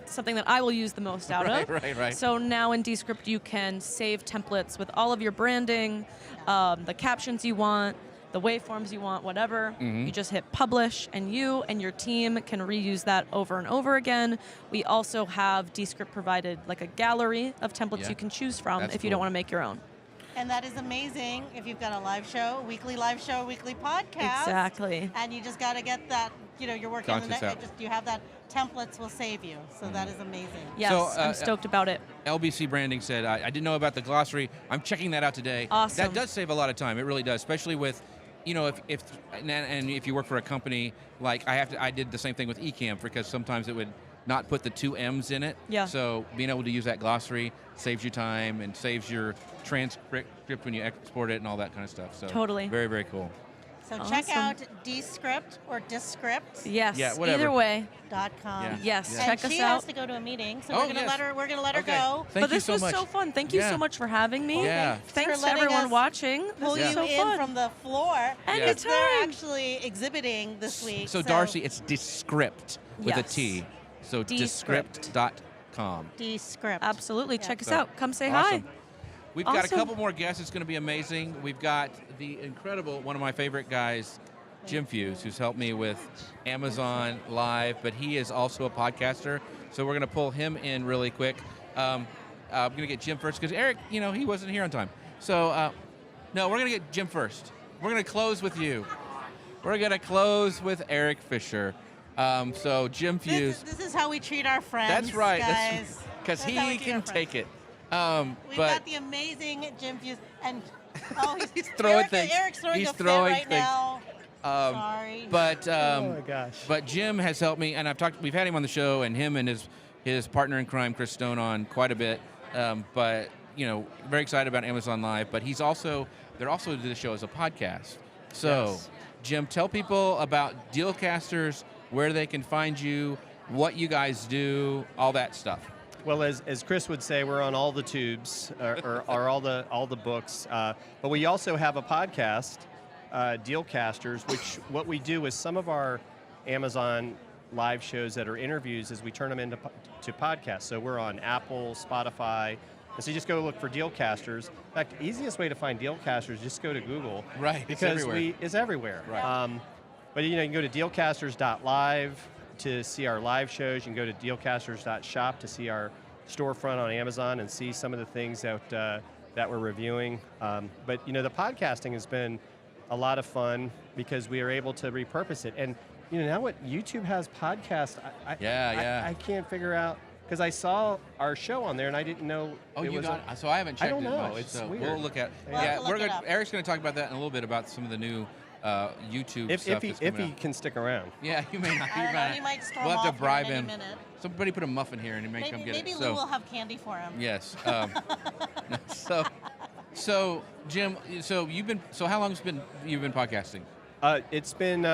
S5: something that I will use the most out of.
S1: Right.
S5: So now in Descript you can save templates with all of your branding, the captions you want, the waveforms you want, whatever. You just hit publish, and you and your team can reuse that over and over again. We also have Descript provided like a gallery of templates
S1: Yeah.
S5: you can choose from
S1: That's
S5: if you don't
S1: cool.
S5: want to make your own.
S2: And that is amazing if you've got a live show, weekly live show, weekly podcast.
S5: Exactly.
S2: And you just got to get that, you're working on the
S1: Content's out.
S2: just you have that, templates will save you. So that is amazing.
S5: Yes,
S1: So,
S5: I'm stoked about it.
S1: LBC Branding said, I didn't know about the glossary. I'm checking that out today.
S5: Awesome.
S1: That does save a lot of time. It really does, especially with, if if you work for a company, like I did the same thing with Ecamm because sometimes it would not put the 2 M's in it.
S5: Yeah.
S1: So being able to use that glossary saves you time and saves your transcript when you export it and all that kind of stuff. So
S5: Totally.
S1: Very, very cool.
S2: So check
S5: Awesome.
S2: out Descript or Descript.com.
S5: Yes,
S1: Yeah, whatever.
S5: either way.
S1: Yeah.
S5: Yes,
S1: Yeah.
S5: check
S2: And
S5: us
S2: she
S5: out.
S2: has to go to a meeting, so
S1: Oh,
S2: we're gonna
S1: yes.
S2: let her
S1: Okay.
S2: go.
S1: Thank
S5: But
S1: you
S5: this
S1: so
S5: was
S1: much.
S5: so fun. Thank you
S1: Yeah.
S5: so much for having me.
S1: Yeah.
S5: Thanks
S2: For
S5: to
S2: letting
S5: everyone
S2: us
S5: watching. This
S2: Pull
S5: was
S2: you
S5: so
S2: in
S5: fun.
S2: from the floor.
S5: Anytime.
S2: Because they're actually exhibiting this week.
S1: So Darcy, it's Descript with a
S5: Yes.
S1: T. So
S5: Descript.
S1: Descript.com.
S2: Descript.
S5: Absolutely.
S2: Yeah.
S5: Check us
S1: So,
S5: out. Come say
S1: awesome.
S5: hi.
S1: We've got a
S5: Awesome.
S1: couple more guests. It's going to be amazing. We've got the incredible, one of my favorite guys, Jim Fuse, who's helped me with Amazon Live, but he is also a podcaster. So we're going to pull him in really quick. I'm going to get Jim first because Eric, he wasn't here on time. So, no, we're going to get Jim first. We're going to close with you. We're going to close with Eric Fisher. So Jim Fuse.
S2: This is how we treat our friends.
S1: That's right.
S2: guys.
S1: Because
S2: That's how we
S1: he
S2: treat our
S1: can
S2: friends.
S1: take it.
S2: We've
S1: But
S2: got the amazing Jim Fuse, and
S1: He's throwing things.
S2: Eric's throwing
S1: He's
S2: a
S1: throwing
S2: fit right
S1: things.
S2: now. Sorry.
S1: But
S3: oh my gosh.
S1: But Jim has helped me, and we've had him on the show, and him and his partner in crime, Chris Stone, on quite a bit. But very excited about Amazon Live. But they're also do the show as a podcast. So,
S3: Yes.
S1: Jim, tell people about Dealcasters, where they can find you, what you guys do, all that stuff.
S6: Well, as Chris would say, we're on all the tubes, or all the books. But we also have a podcast, Dealcasters, which what we do is some of our Amazon live shows that are interviews is we turn them into podcasts. So we're on Apple, Spotify. And so you just go look for Dealcasters. In fact, the easiest way to find Dealcasters, just go to Google.
S1: Right, it's
S6: Because
S1: everywhere.
S6: it's everywhere.
S1: Right.
S6: But you can go to dealcasters.live to see our live shows. You can go to dealcasters.shop to see our storefront on Amazon and see some of the things that we're reviewing. But the podcasting has been a lot of fun because we are able to repurpose it. And now what YouTube has podcasts, I can't figure out, because I saw our show on there and I didn't know.
S1: Oh,
S6: it
S1: you
S6: was
S1: got it. So I haven't checked
S6: I don't
S1: it
S6: know.
S1: much.
S6: It's
S1: so
S6: weird.
S1: we'll look at.
S2: We'll have to look it up.
S1: Eric's going to talk about that in a little bit about some of the new YouTube
S6: if
S1: stuff
S6: he
S1: that's coming
S6: if he
S1: out.
S6: can stick around.
S1: Yeah, you may not.
S2: I don't know, he might storm
S1: We'll have
S2: off
S1: to bribe
S2: here in
S1: him.
S2: any minute.
S1: Somebody put a muffin here and he may come get
S2: Maybe
S1: it.
S2: Lou will have candy for him.
S1: Yes. So Jim, so how long have you been podcasting?
S6: It's been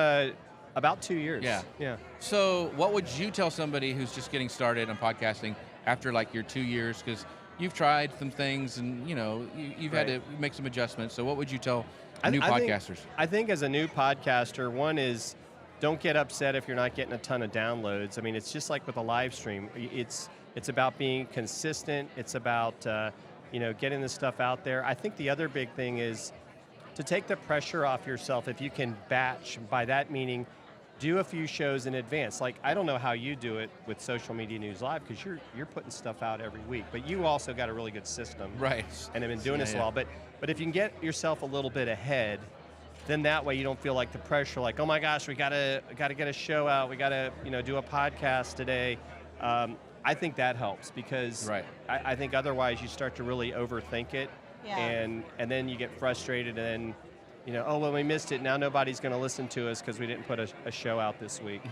S6: about 2 years.
S1: Yeah.
S6: Yeah.
S1: So what would you tell somebody who's just getting started on podcasting after like your 2 years? Because you've tried some things and you've had to make some adjustments. So what would you tell new podcasters?
S6: I think as a new podcaster, one is don't get upset if you're not getting a ton of downloads. I mean, it's just like with a live stream. It's about being consistent. It's about getting this stuff out there. I think the other big thing is to take the pressure off yourself. If you can batch, by that meaning do a few shows in advance. Like, I don't know how you do it with Social Media News Live because you're putting stuff out every week, but you also got a really good system.
S1: Right.
S6: And have been doing this a while. But if you can get yourself a little bit ahead, then that way you don't feel like the pressure, like, oh my gosh, we gotta get a show out, we gotta do a podcast today. I think that helps because I think otherwise you start to really overthink it. and then you get frustrated, and then oh, well, we missed it. Now nobody's going to listen to us because we didn't put a show out this week.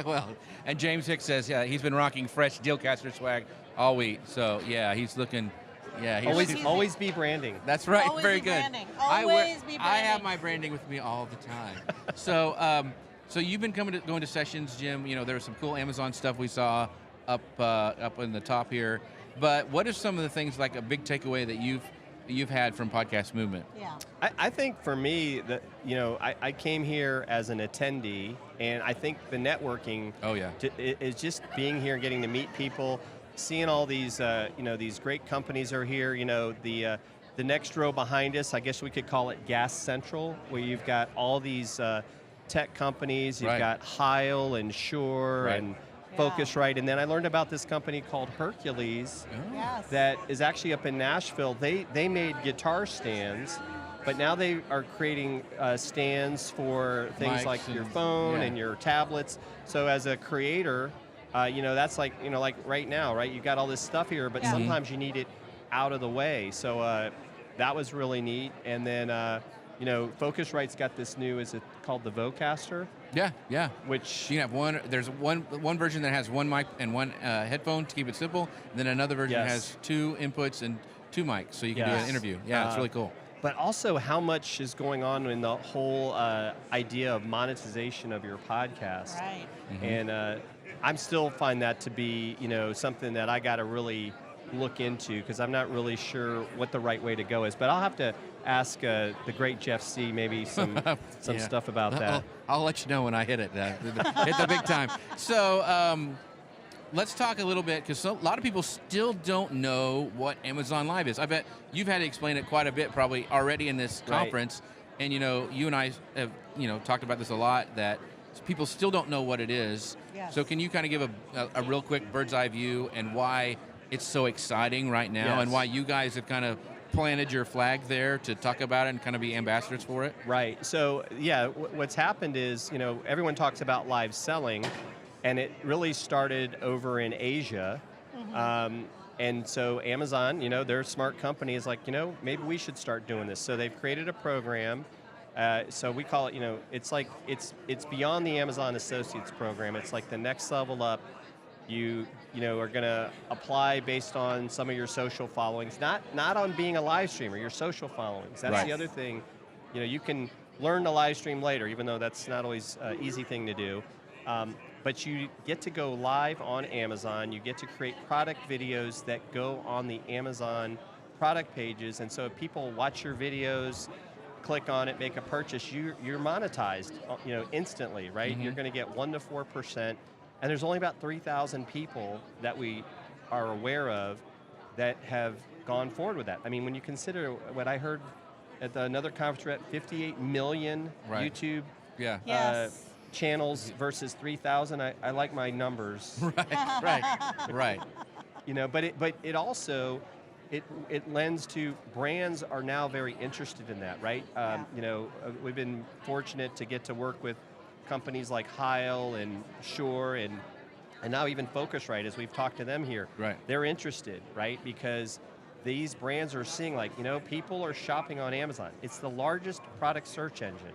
S1: Well, and James Hicks says, he's been rocking fresh Dealcaster swag all week. So, he's looking, he's
S6: always be branding.
S1: That's right,
S2: Always
S1: very
S2: be
S1: good.
S2: Branding. Always be branding.
S1: I have my branding with me all the time. So, so you've been going to sessions, Jim. There was some cool Amazon stuff we saw up in the top here. But what are some of the things, like a big takeaway that you've had from Podcast Movement?
S2: Yeah.
S6: I think for me, that I came here as an attendee, and I think the networking is just being here, getting to meet people, seeing all these these great companies are here. The next row behind us, I guess we could call it Gas Central, where you've got all these tech companies. You've got Heil and Shure and Focusrite, and then I learned about this company called Hercules that is actually up in Nashville. They made guitar stands, but now they are creating stands for things
S1: Mics
S6: like your phone and your tablets. So as a creator, that's like like right now, right? You've got all this stuff here, but sometimes you need it out of the way. So that was really neat. And then Focusrite's got this new, is it called the Vocaster?
S1: Yeah.
S6: Which
S1: you can have one. There's one version that has one mic and one headphone to keep it simple. And then another version has 2 inputs and 2 mics, so you can do an interview. Yeah, it's really cool.
S6: But also, how much is going on in the whole idea of monetization of your podcast?
S2: Right.
S1: Mm-hmm.
S6: And I'm still find that to be something that I got to really look into, because I'm not really sure what the right way to go is. But I'll have to ask the great Jeff C. maybe some stuff about that.
S1: I'll let you know when I hit it. Hit the big time. So let's talk a little bit, because a lot of people still don't know what Amazon Live is. I bet you've had to explain it quite a bit probably already in this conference. And you and I have talked about this a lot, that people still don't know what it is.
S2: Yes.
S1: So can you kind of give a real quick bird's eye view and why it's so exciting right now, and why you guys have kind of planted your flag there to talk about it and kind of be ambassadors for it?
S6: Right. So what's happened is everyone talks about live selling, and it really started over in Asia. Mm-hmm. And so Amazon, they're a smart company, is like, maybe we should start doing this. So they've created a program. So we call it, it's like it's beyond the Amazon Associates program. It's like the next level up. You are going to apply based on some of your social followings, not on being a live streamer, your social followings. That's the other thing. You can learn to live stream later, even though that's not always an easy thing to do. But you get to go live on Amazon. You get to create product videos that go on the Amazon product pages. And so if people watch your videos, click on it, make a purchase, you're monetized instantly, right? Mm-hmm. You're going to get 1 to 4%. And there's only about 3,000 people that we are aware of that have gone forward with that. I mean, when you consider what I heard at another conference, we're at 58 million YouTube channels versus 3,000. I like my numbers.
S1: Right.
S6: But it also, it lends to brands are now very interested in that, right? We've been fortunate to get to work with companies like Heil and Shure and now even Focusrite, as we've talked to them here.
S1: Right.
S6: They're interested, right? Because these brands are seeing, like, people are shopping on Amazon. It's the largest product search engine.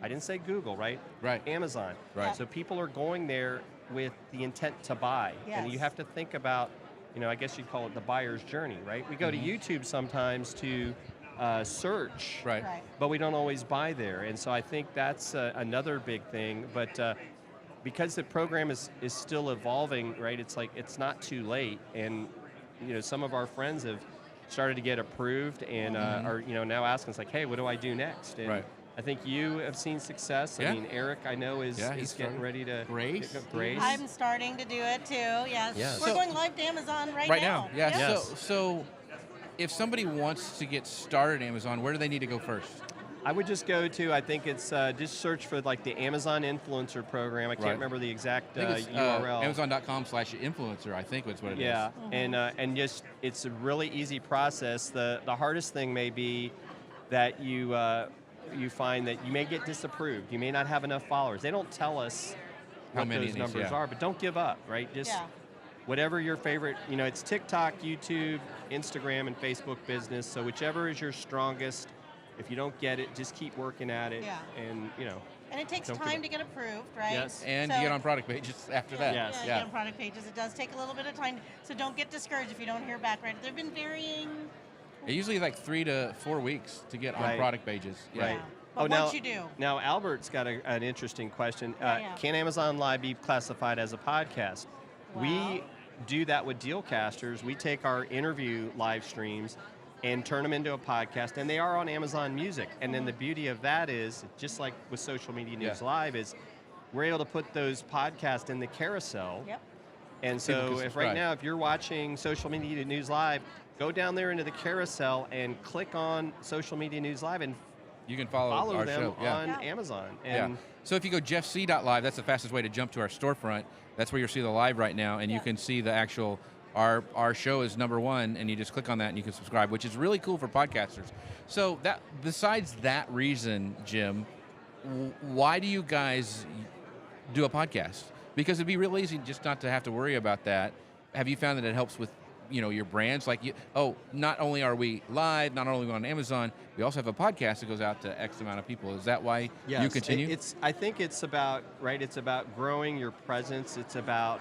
S6: I didn't say Google, right?
S1: Right.
S6: Amazon.
S1: Right.
S6: So people are going there with the intent to buy.
S2: Yes.
S6: And you have to think about, I guess you'd call it the buyer's journey, right? We go to YouTube sometimes to search,
S1: right,
S6: but we don't always buy there. And so I think that's another big thing. But because the program is still evolving, right, it's like it's not too late. And some of our friends have started to get approved and are now asking us, like, hey, what do I do next? And I think you have seen success. I mean, Eric, I know, is getting ready to...
S1: Grace?
S2: I'm starting to do it too, yes.
S6: Yes.
S2: We're going live to Amazon right now.
S1: Yeah.
S6: Yes.
S1: So if somebody wants to get started at Amazon, where do they need to go first?
S6: I would just go to, I think it's just search for like the Amazon Influencer Program. I can't remember the exact URL.
S1: Amazon.com/influencer, I think that's what it is.
S6: Yeah, and just it's a really easy process. The hardest thing may be that you find that you may get disapproved. You may not have enough followers. They don't tell us what those numbers are, but don't give up, right? Just whatever your favorite, it's TikTok, YouTube, Instagram, and Facebook business. So whichever is your strongest. If you don't get it, just keep working at it.
S2: Yeah.
S6: And
S2: And it takes time to get approved, right?
S6: Yes.
S1: And you get on product pages after that.
S6: Yes.
S2: Yeah, get on product pages. It does take a little bit of time, so don't get discouraged if you don't hear back right. They've been varying.
S1: It usually like 3 to 4 weeks to get on
S6: Right.
S1: product pages. Yeah.
S6: Right.
S2: But
S6: now,
S2: once you do.
S6: Now, Albert's got an interesting question.
S2: Yeah.
S6: Can Amazon Live be classified as a podcast?
S2: Wow.
S6: We do that with Dealcasters. We take our interview live streams and turn them into a podcast, and they are on Amazon Music. And then the beauty of that is, just like with Social Media News Live, is we're able to put those podcasts in the carousel.
S2: Yep.
S6: And
S1: People
S6: so
S1: can
S6: if right
S1: subscribe.
S6: now, if you're watching Social Media News Live, go down there into the carousel and click on Social Media News Live and
S1: You can follow our
S6: them
S1: show. Yeah.
S6: on Amazon. And
S1: So if you go jeffc.live, that's the fastest way to jump to our storefront. That's where you'll see the live right now, and you can see the actual, our show is #1, and you just click on that and you can subscribe, which is really cool for podcasters. So that besides that reason, Jim, why do you guys do a podcast? Because it'd be real easy just not to have to worry about that. Have you found that it helps with your brands? Like, not only are we live, not only are we on Amazon, we also have a podcast that goes out to X amount of people. Is that why you continue?
S6: I think it's about, it's about growing your presence. It's about,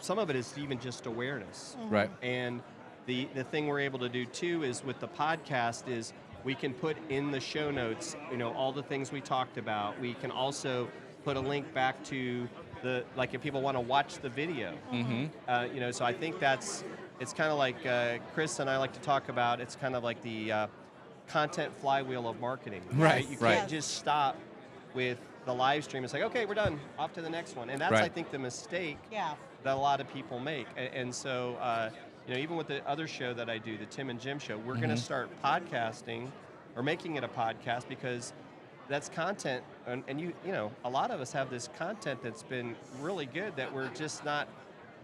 S6: some of it is even just awareness.
S1: Right.
S6: And the thing we're able to do too is with the podcast is we can put in the show notes, all the things we talked about. We can also put a link back to if people want to watch the video.
S1: Mm-hmm.
S6: So I think it's kind of like Chris and I like to talk about, it's kind of like the content flywheel of marketing.
S1: Right,
S6: You
S1: right.
S6: can't just stop with the live stream. It's like, okay, we're done, off to the next one. And that's, I think, the mistake that a lot of people make. And so, even with the other show that I do, the Tim and Jim show, we're going to start podcasting or making it a podcast because that's content. And a lot of us have this content that's been really good that we're just not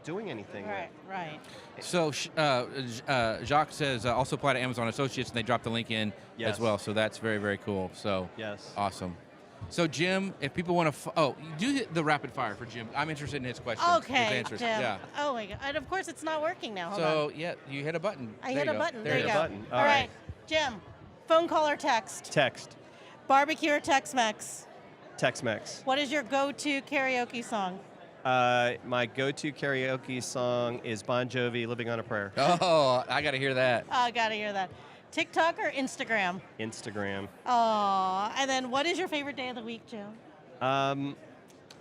S6: doing anything with.
S2: Right.
S1: So Jacques says also apply to Amazon Associates, and they drop the link in as well. So that's very, very cool. So awesome. So Jim, if people want to, do the rapid fire for Jim. I'm interested in his questions.
S2: Okay,
S1: his answers.
S2: Jim.
S1: Yeah.
S2: Oh my God. And of course it's not working now. Hold
S1: So
S2: on.
S1: you hit a button.
S2: I hit a button. There you go.
S6: Button.
S2: All right. Jim, phone call or text?
S6: Text.
S2: Barbecue or Tex-Mex?
S6: Tex-Mex.
S2: What is your go-to karaoke song?
S6: My go-to karaoke song is Bon Jovi, Living on a Prayer.
S1: Oh, I got to hear that.
S2: Oh, I gotta hear that. TikTok or Instagram?
S6: Instagram.
S2: Oh, and then what is your favorite day of the week, Jim?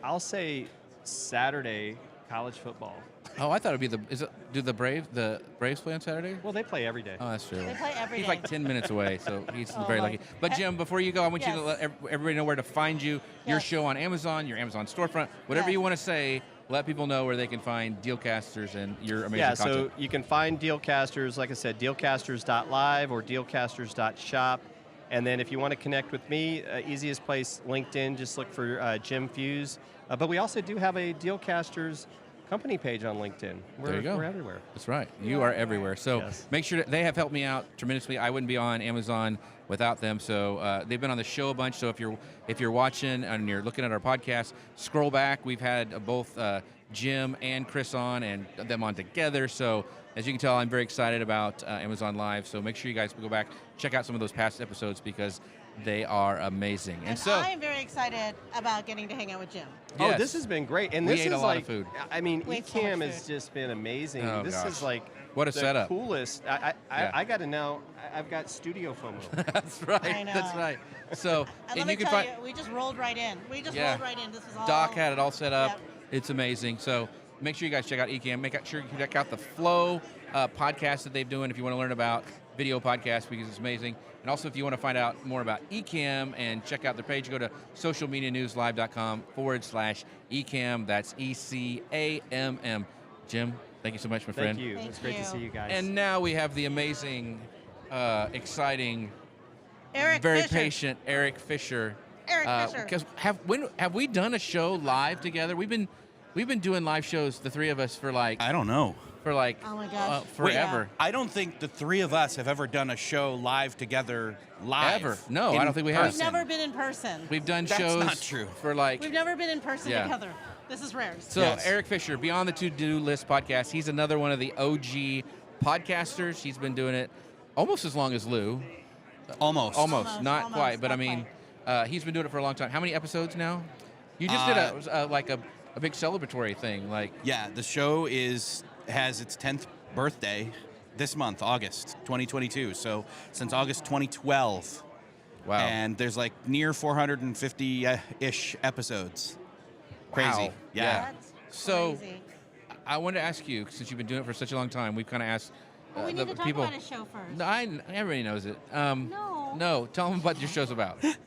S6: I'll say Saturday, college football.
S1: Oh, I thought it'd be do the Braves play on Saturday?
S6: Well, they play every day.
S1: Oh, that's true.
S2: They play every
S1: He's
S2: day.
S1: like 10 minutes away, so he's
S2: Oh,
S1: very
S2: my-
S1: lucky. But Jim, before you go, I want you to
S2: Yes.
S1: let everybody know where to find you, your
S2: Yes.
S1: show on Amazon, your Amazon storefront, whatever
S2: Yes.
S1: you want to say. Let people know where they can find Dealcasters and your amazing content.
S6: So you can find Dealcasters, like I said, dealcasters.live or dealcasters.shop. And then if you want to connect with me, easiest place, LinkedIn, just look for Jim Fuse. But we also do have a Dealcasters company page on LinkedIn.
S1: There you go.
S6: We're everywhere.
S1: That's right. You are everywhere. So
S6: Yes.
S1: make sure that they have helped me out tremendously. I wouldn't be on Amazon without them. So they've been on the show a bunch. So if you're watching and you're looking at our podcast, scroll back. We've had both Jim and Chris on and them on together. So as you can tell, I'm very excited about Amazon Live. So make sure you guys go back, check out some of those past episodes because they are amazing.
S2: And
S1: so
S2: I am very excited about getting to hang out with Jim.
S6: Oh,
S1: yes.
S6: this has been great. And
S1: We
S6: this
S1: ate
S6: is
S1: a lot
S6: like,
S1: of food.
S6: I mean,
S2: We ate so
S6: Ecamm
S2: much
S6: has
S2: food.
S6: just been amazing.
S1: Oh,
S6: This
S1: gosh.
S6: is like
S1: What a
S6: the
S1: setup.
S6: coolest. I got to know. I've got studio FOMO.
S1: That's right.
S2: I know.
S1: That's right. So
S2: And let me
S1: you can
S2: tell
S1: find
S2: you, we just rolled right in.
S1: Yeah.
S2: Rolled right in. This was all.
S1: Doc had it all set up.
S2: Yep.
S1: It's amazing. So make sure you guys check out Ecamm. Make sure you check out the Flow podcast that they're doing if you want to learn about video podcasts because it's amazing. And also if you want to find out more about Ecamm and check out their page, go to socialmedianewslive.com/Ecamm. That's ECAMM. Jim, thank you so much, my friend.
S6: Thank you.
S2: Thank
S6: It's great to
S2: you.
S6: see you guys.
S1: And now we have the amazing, exciting,
S2: Eric
S1: very
S2: Fisher.
S1: patient Eric Fisher.
S2: Eric Fisher.
S1: Because have we done a show live together? We've been doing live shows, the three of us, for like
S7: I don't know.
S2: Oh my gosh.
S1: forever.
S7: I don't think the three of us have ever done a show live together live.
S1: Ever. No, I
S7: in
S1: don't think we have.
S2: We've never been in person.
S1: We've done
S7: That's
S1: shows
S7: not true.
S1: for like
S2: We've never been in person
S1: Yeah.
S2: together. This is rare.
S1: So Eric Fisher, Beyond the To-Do List podcast, he's another one of the OG podcasters. He's been doing it almost as long as Lou.
S7: Almost,
S1: not quite, but I mean, he's been doing it for a long time. How many episodes now? You just did a big celebratory thing, like.
S7: Yeah, the show has its 10th birthday this month, August 2022. So since August 2012.
S1: Wow.
S7: And there's like near 450-ish episodes. Crazy.
S1: Wow.
S7: Yeah.
S2: That's
S1: So,
S2: crazy.
S1: I wanted to ask you, since you've been doing it for such a long time, we've kind of asked
S2: Well, we
S1: the
S2: need to talk
S1: people.
S2: about his show first.
S1: No, everybody knows it.
S2: No.
S1: No, tell them what your show's about.
S2: Tell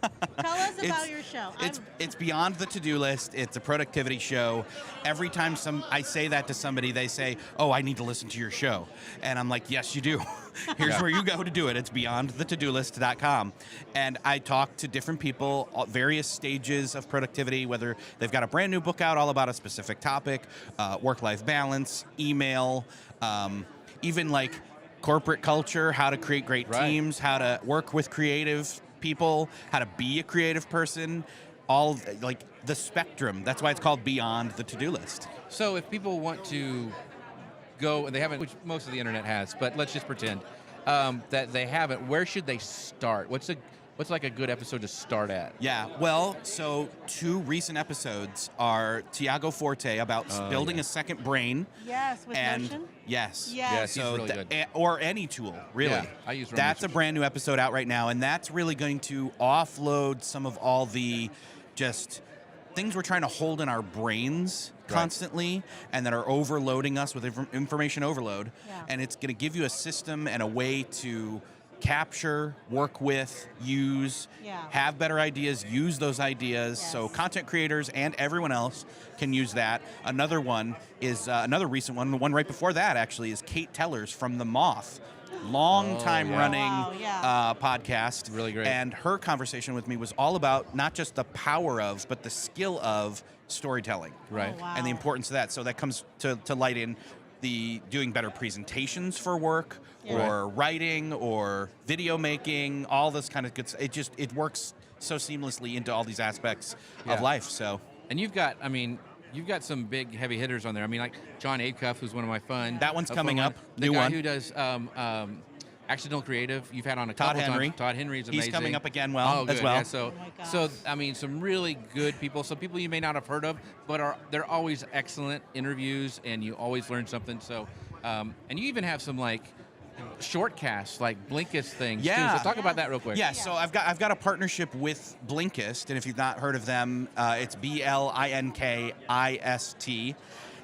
S2: us about your show.
S7: It's beyond the to-do list. It's a productivity show. Every time I say that to somebody, they say, "Oh, I need to listen to your show," and I'm like, "Yes, you do." Here's where you go to do it. It's beyondthetodolist.com, and I talk to different people, various stages of productivity, whether they've got a brand new book out all about a specific topic, work-life balance, email, even like corporate culture, how to create great teams, how to work with creative people, how to be a creative person, all like the spectrum. That's why it's called Beyond the To-Do List.
S1: So if people want to go, and they haven't, which most of the internet has, but let's just pretend that they haven't, where should they start? What's like a good episode to start at?
S7: Yeah, well, so 2 recent episodes are Tiago Forte about building a second brain.
S2: Yes, with
S7: and
S2: Notion?
S7: Yes.
S1: Yes, he's
S7: So
S1: really good.
S7: or any tool, really.
S1: Yeah, I use
S7: That's a brand new episode out right now, and that's really going to offload some of all the just things we're trying to hold in our brains constantly and that are overloading us with information overload.
S2: Yeah.
S7: And it's going to give you a system and a way to capture, work with, use, have better ideas, use those ideas.
S2: Yes.
S7: So content creators and everyone else can use that. Another one is, another recent one, the one right before that actually, is Kate Tellers from the Moth. Long time running podcast.
S1: Really great.
S7: And her conversation with me was all about not just the power of, but the skill of storytelling.
S1: Right.
S2: Oh, wow.
S7: And the importance of that. So that comes to light in the doing better presentations for work, or writing, or video making, all this kind of good stuff. It works so seamlessly into all these aspects of life. So.
S1: And you've got some big heavy hitters on there. I mean, like John Acuff, who's one of my fun.
S7: That one's coming up.
S1: The
S7: New
S1: guy
S7: one.
S1: who does Accidental Creative. You've had on a
S7: Todd
S1: couple
S7: Henry.
S1: times. Todd Henry's amazing.
S7: He's coming up again as
S1: good.
S7: well.
S1: Yeah, so,
S2: Oh my gosh.
S1: so I mean, some really good people. Some people you may not have heard of, but they're always excellent interviews, and you always learn something. So, and you even have some like shortcasts, like Blinkist things.
S7: Yeah.
S1: Too. So talk about that real quick.
S7: Yeah, so I've got a partnership with Blinkist, and if you've not heard of them, it's BLINKIST,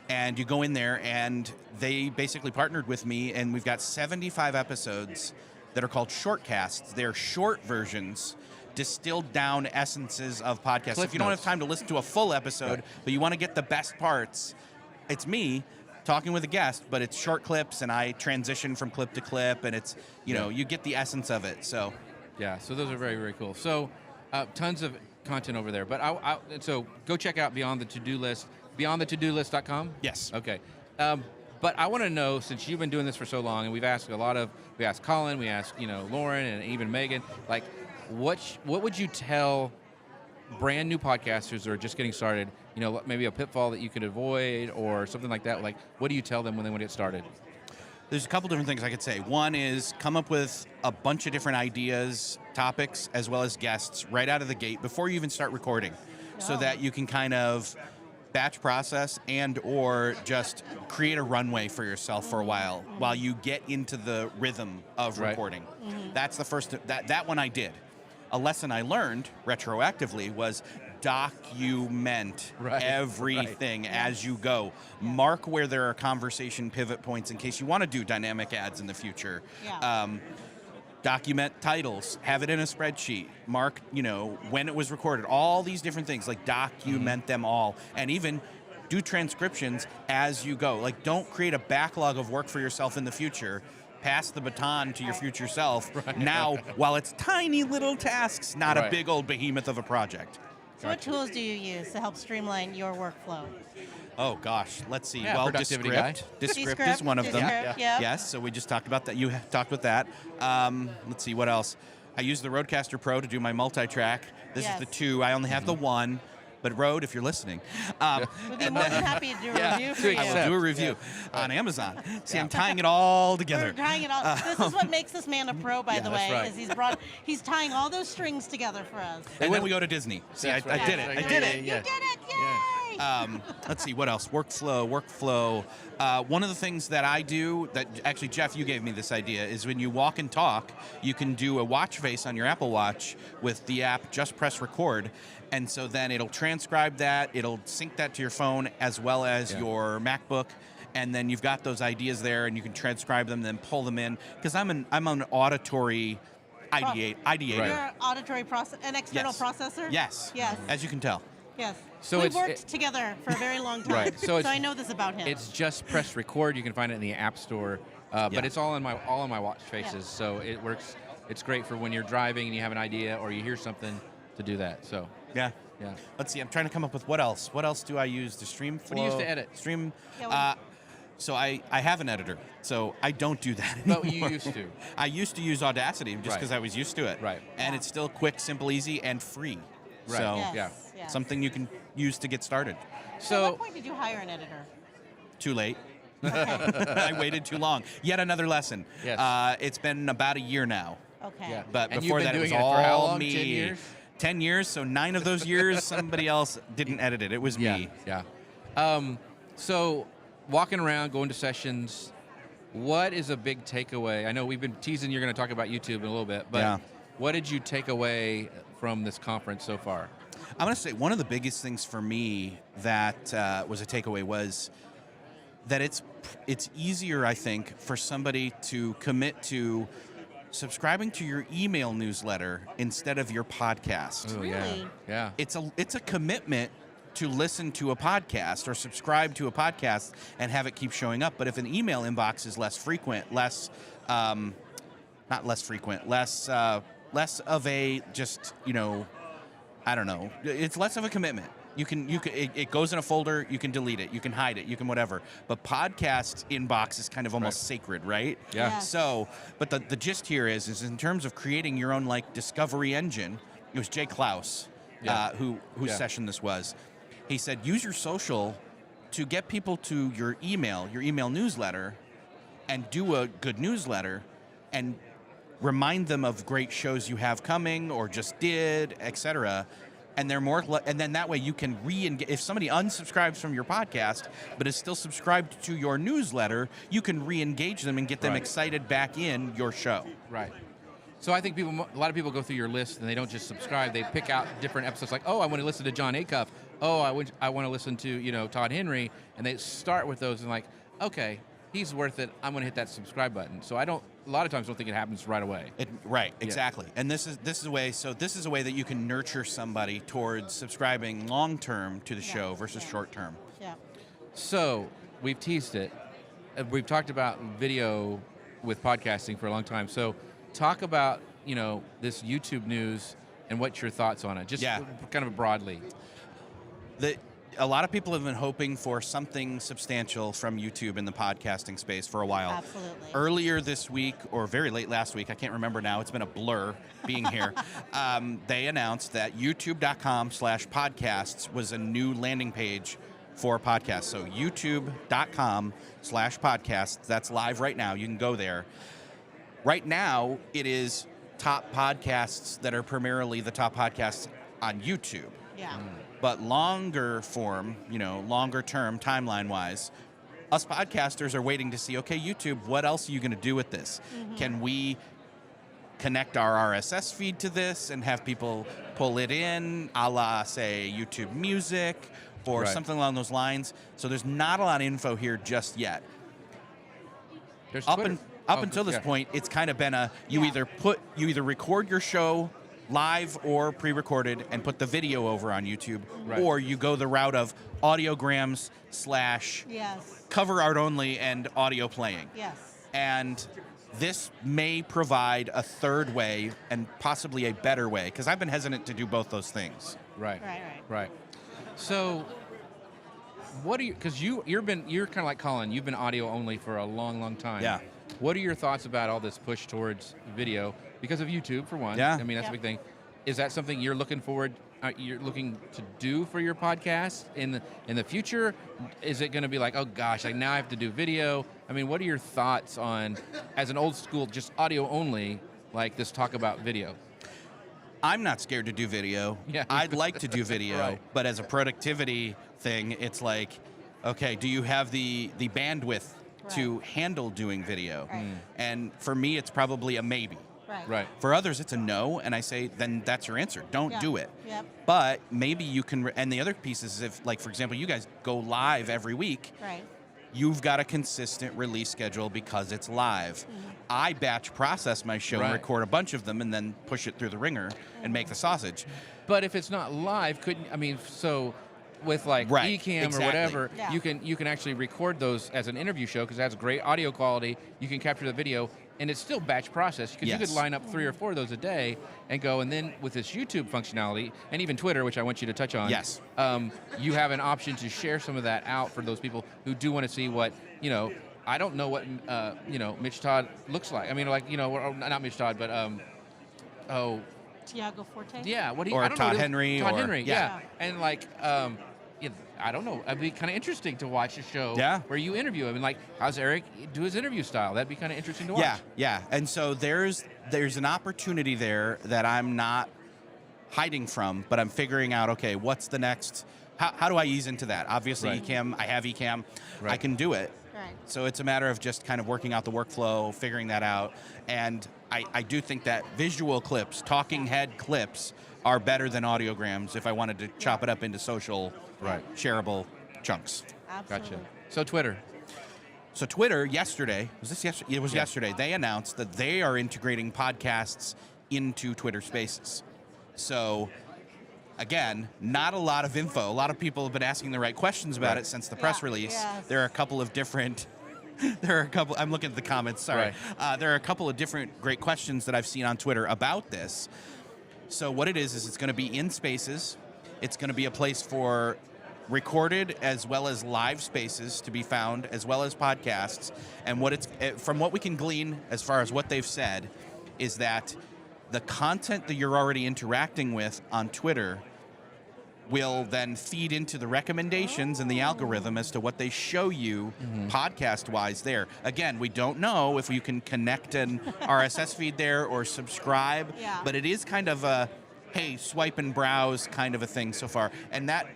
S7: and you go in there, and they basically partnered with me, and we've got 75 episodes that are called shortcasts. They're short versions, distilled down essences of podcasts. So if you don't have time to listen to a full episode, but you want to get the best parts, it's me talking with a guest, but it's short clips, and I transition from clip to clip, and it's, you get the essence of it. So,
S1: yeah, so those are very, very cool. So, tons of content over there. But so go check out Beyond the To-Do List, beyondthetodolist.com?
S7: Yes.
S1: Okay. But I want to know, since you've been doing this for so long, and we asked Colin, we asked, Lauren, and even Megan, like, what would you tell brand new podcasters who are just getting started, maybe a pitfall that you could avoid or something like that? Like, what do you tell them when they want to get started?
S7: There's a couple different things I could say. One is come up with a bunch of different ideas, topics, as well as guests right out of the gate before you even start recording, so that you can kind of batch process and or just create a runway for yourself for a while you get into the rhythm of recording. That's the first, that one I did. A lesson I learned retroactively was document everything as you go. Mark where there are conversation pivot points in case you want to do dynamic ads in the future. Document titles, have it in a spreadsheet, mark, when it was recorded, all these different things, like document them all, and even do transcriptions as you go. Like, don't create a backlog of work for yourself in the future. Pass the baton to your future self now, while it's tiny little tasks, not a big old behemoth of a project.
S2: So what tools do you use to help streamline your workflow?
S7: Oh gosh, let's see.
S1: Yeah,
S7: well,
S1: productivity guy.
S7: Descript is one of them.
S2: Descript, yep.
S7: Yes, so we just talked about that. You talked about that. Let's see, what else? I use the Rodecaster Pro to do my multi-track. This is the 2. I only have the 1. But Road, if you're listening,
S2: We'd be more than happy to do a review for you.
S7: I will do a review on Amazon. See, I'm tying it all together.
S2: We're tying it all. This is what makes this man a pro, by the way,
S1: right.
S2: is he's tying all those strings together for us.
S7: And then we go to Disney. See, I did it. I did it.
S2: You did it! Yay!
S7: Let's see, what else? Workflow. One of the things that I do, that actually, Jeff, you gave me this idea, is when you walk and talk, you can do a watch face on your Apple Watch with the app Just Press Record. And so then it'll transcribe that, it'll sync that to your phone as well as your MacBook. And then you've got those ideas there, and you can transcribe them, then pull them in. Because I'm an auditory ideator.
S2: You're an auditory an external processor?
S7: Yes. As you can tell.
S2: Yes.
S1: So
S2: we've worked together for a very long time.
S1: Right.
S2: So I know this about him.
S1: It's Just Press Record. You can find it in the App Store, but it's all in my watch faces.
S2: Yeah.
S1: So it works. It's great for when you're driving and you have an idea or you hear something to do that. So
S7: yeah.
S1: Yeah.
S7: Let's see. I'm trying to come up with what else. What else do I use to stream flow?
S1: What do you use to edit?
S7: Stream.
S2: Yeah,
S7: So I have an editor, so I don't do that anymore.
S1: But you used to.
S7: I used to use Audacity just because I was used to it.
S1: Right.
S7: And it's still quick, simple, easy, and free.
S1: Right.
S7: So
S2: Yes.
S7: something you can use to get started.
S2: So at what point did you hire an editor?
S7: Too late. I waited too long. Yet another lesson.
S1: Yes.
S7: It's been about a year now.
S2: Okay.
S1: Yeah.
S7: But
S1: And
S7: before
S1: you've
S7: that,
S1: been
S7: it was
S1: doing it for how
S7: all
S1: long?
S7: me.
S1: 10 years?
S7: 10 years, so 9 of those years, somebody else didn't edit it. It was me.
S1: Yeah. So walking around, going to sessions, what is a big takeaway? I know we've been teasing you're going to talk about YouTube in a little bit, but what did you take away from this conference so far?
S7: I'm going to say one of the biggest things for me that was a takeaway was that it's easier, I think, for somebody to commit to subscribing to your email newsletter instead of your podcast.
S1: Oh,
S2: Really?
S1: Yeah.
S7: It's a commitment to listen to a podcast or subscribe to a podcast and have it keep showing up. But if an email inbox is less frequent, less of a just, I don't know. It's less of a commitment. It goes in a folder, you can delete it, you can hide it, you can whatever. But podcast inbox is kind of almost sacred, right?
S1: Yeah.
S2: Yes.
S7: So, but the gist here is in terms of creating your own discovery engine, it was Jay Klaus whose session this was. He said, use your social to get people to your email newsletter, and do a good newsletter, and remind them of great shows you have coming or just did, etc. And they're and then that way you can re-engage. If somebody unsubscribes from your podcast but is still subscribed to your newsletter, you can re-engage them and get them excited back in your show.
S1: Right. So I think a lot of people go through your list and they don't just subscribe. They pick out different episodes like, oh, I want to listen to John Acuff. Oh, I want to listen to Todd Henry. And they start with those and like, okay, he's worth it. I'm going to hit that subscribe button. So a lot of times don't think it happens right away.
S7: Exactly. And this is a way. So this is a way that you can nurture somebody towards subscribing long term to the show versus short term.
S2: Yeah.
S1: So we've teased it. We've talked about video with podcasting for a long time. So talk about this YouTube news and what's your thoughts on it, just kind of broadly.
S7: A lot of people have been hoping for something substantial from YouTube in the podcasting space for a while.
S2: Absolutely.
S7: Earlier this week, or very late last week, I can't remember now, it's been a blur being here, they announced that youtube.com/podcasts was a new landing page for podcasts. So youtube.com/podcasts, that's live right now. You can go there. Right now, it is top podcasts that are primarily the top podcasts on YouTube.
S2: Yeah.
S7: But longer form, longer term, timeline-wise, us podcasters are waiting to see, okay, YouTube, what else are you going to do with this? Mm-hmm. Can we connect our RSS feed to this and have people pull it in, a la, say, YouTube Music or something along those lines? So there's not a lot of info here just yet.
S1: There's
S7: Up until this point, it's kind of been you either record your show live or pre-recorded and put the video over on YouTube, or you go the route of audiograms / cover art only and audio playing.
S2: Yes.
S7: And this may provide a third way and possibly a better way, because I've been hesitant to do both those things.
S1: Right. So what are you, because you're kind of like Colin, you've been audio only for a long, long time.
S7: Yeah.
S1: What are your thoughts about all this push towards video? Because of YouTube, for one.
S7: Yeah.
S1: I mean, that's a big thing. is that something you're looking forward? You're looking to do for your podcast in the future? Is it going to be like, oh gosh, like now I have to do video? I mean, what are your thoughts on, as an old school, just audio only, like this talk about video?
S7: I'm not scared to do video.
S1: Yeah.
S7: I'd like to do video,
S1: Right.
S7: but as a productivity thing, it's like, okay, do you have the bandwidth to handle doing video?
S2: Right.
S7: And for me, it's probably a maybe.
S1: Right.
S7: For others, it's a no, and I say, then that's your answer. Don't do it.
S2: Yep.
S7: But maybe you can, and the other piece is if, like, for example, you guys go live every week,
S2: Right.
S7: you've got a consistent release schedule because it's live. I batch process my show and
S1: Right.
S7: record a bunch of them and then push it through the ringer and make the sausage.
S1: But if it's not live, so with like
S7: Right,
S1: Ecamm
S7: exactly.
S1: or whatever,
S2: Yeah.
S1: you can actually record those as an interview show because it has great audio quality. You can capture the video, and it's still batch process because you
S7: Yes.
S1: could line up 3 or 4 of those a day and go. And then with this YouTube functionality and even Twitter, which I want you to touch on,
S7: Yes.
S1: You have an option to share some of that out for those people who do want to see what I don't know what Mitch Todd looks like. I mean, like or not Mitch Todd, but
S2: Tiago Forte.
S1: yeah, what do
S7: Or
S1: I don't
S7: Todd
S1: know,
S7: Henry,
S1: Todd
S7: or-
S1: Henry,
S7: yeah.
S1: and like I don't know. It'd be kind of interesting to watch a show where you interview him and like, how's Eric do his interview style? That'd be kind of interesting to watch.
S7: Yeah. And so there's an opportunity there that I'm not hiding from, but I'm figuring out, okay, what's the next, how do I ease into that? Obviously,
S1: Right.
S7: Ecamm, I have Ecamm,
S1: Right.
S7: I can do it.
S2: Right.
S7: So it's a matter of just kind of working out the workflow, figuring that out. And I do think that visual clips, talking head clips, are better than audiograms if I wanted to chop it up into social, shareable chunks.
S2: Absolutely.
S1: Gotcha. So Twitter.
S7: So Twitter yesterday, was this yesterday? It was yesterday. They announced that they are integrating podcasts into Twitter Spaces. So again, not a lot of info. A lot of people have been asking the right questions about it since the press release.
S2: Yes.
S7: There are a couple of different I'm looking at the comments, sorry. There are a couple of different great questions that I've seen on Twitter about this. So what it is it's going to be in Spaces. It's going to be a place for recorded as well as live spaces to be found, as well as podcasts. And from what we can glean as far as what they've said, is that the content that you're already interacting with on Twitter will then feed into the recommendations and the algorithm as to what they show you podcast-wise there. Again, we don't know if you can connect an RSS feed there or subscribe, but it is kind of a, hey, swipe and browse kind of a thing so far. And that,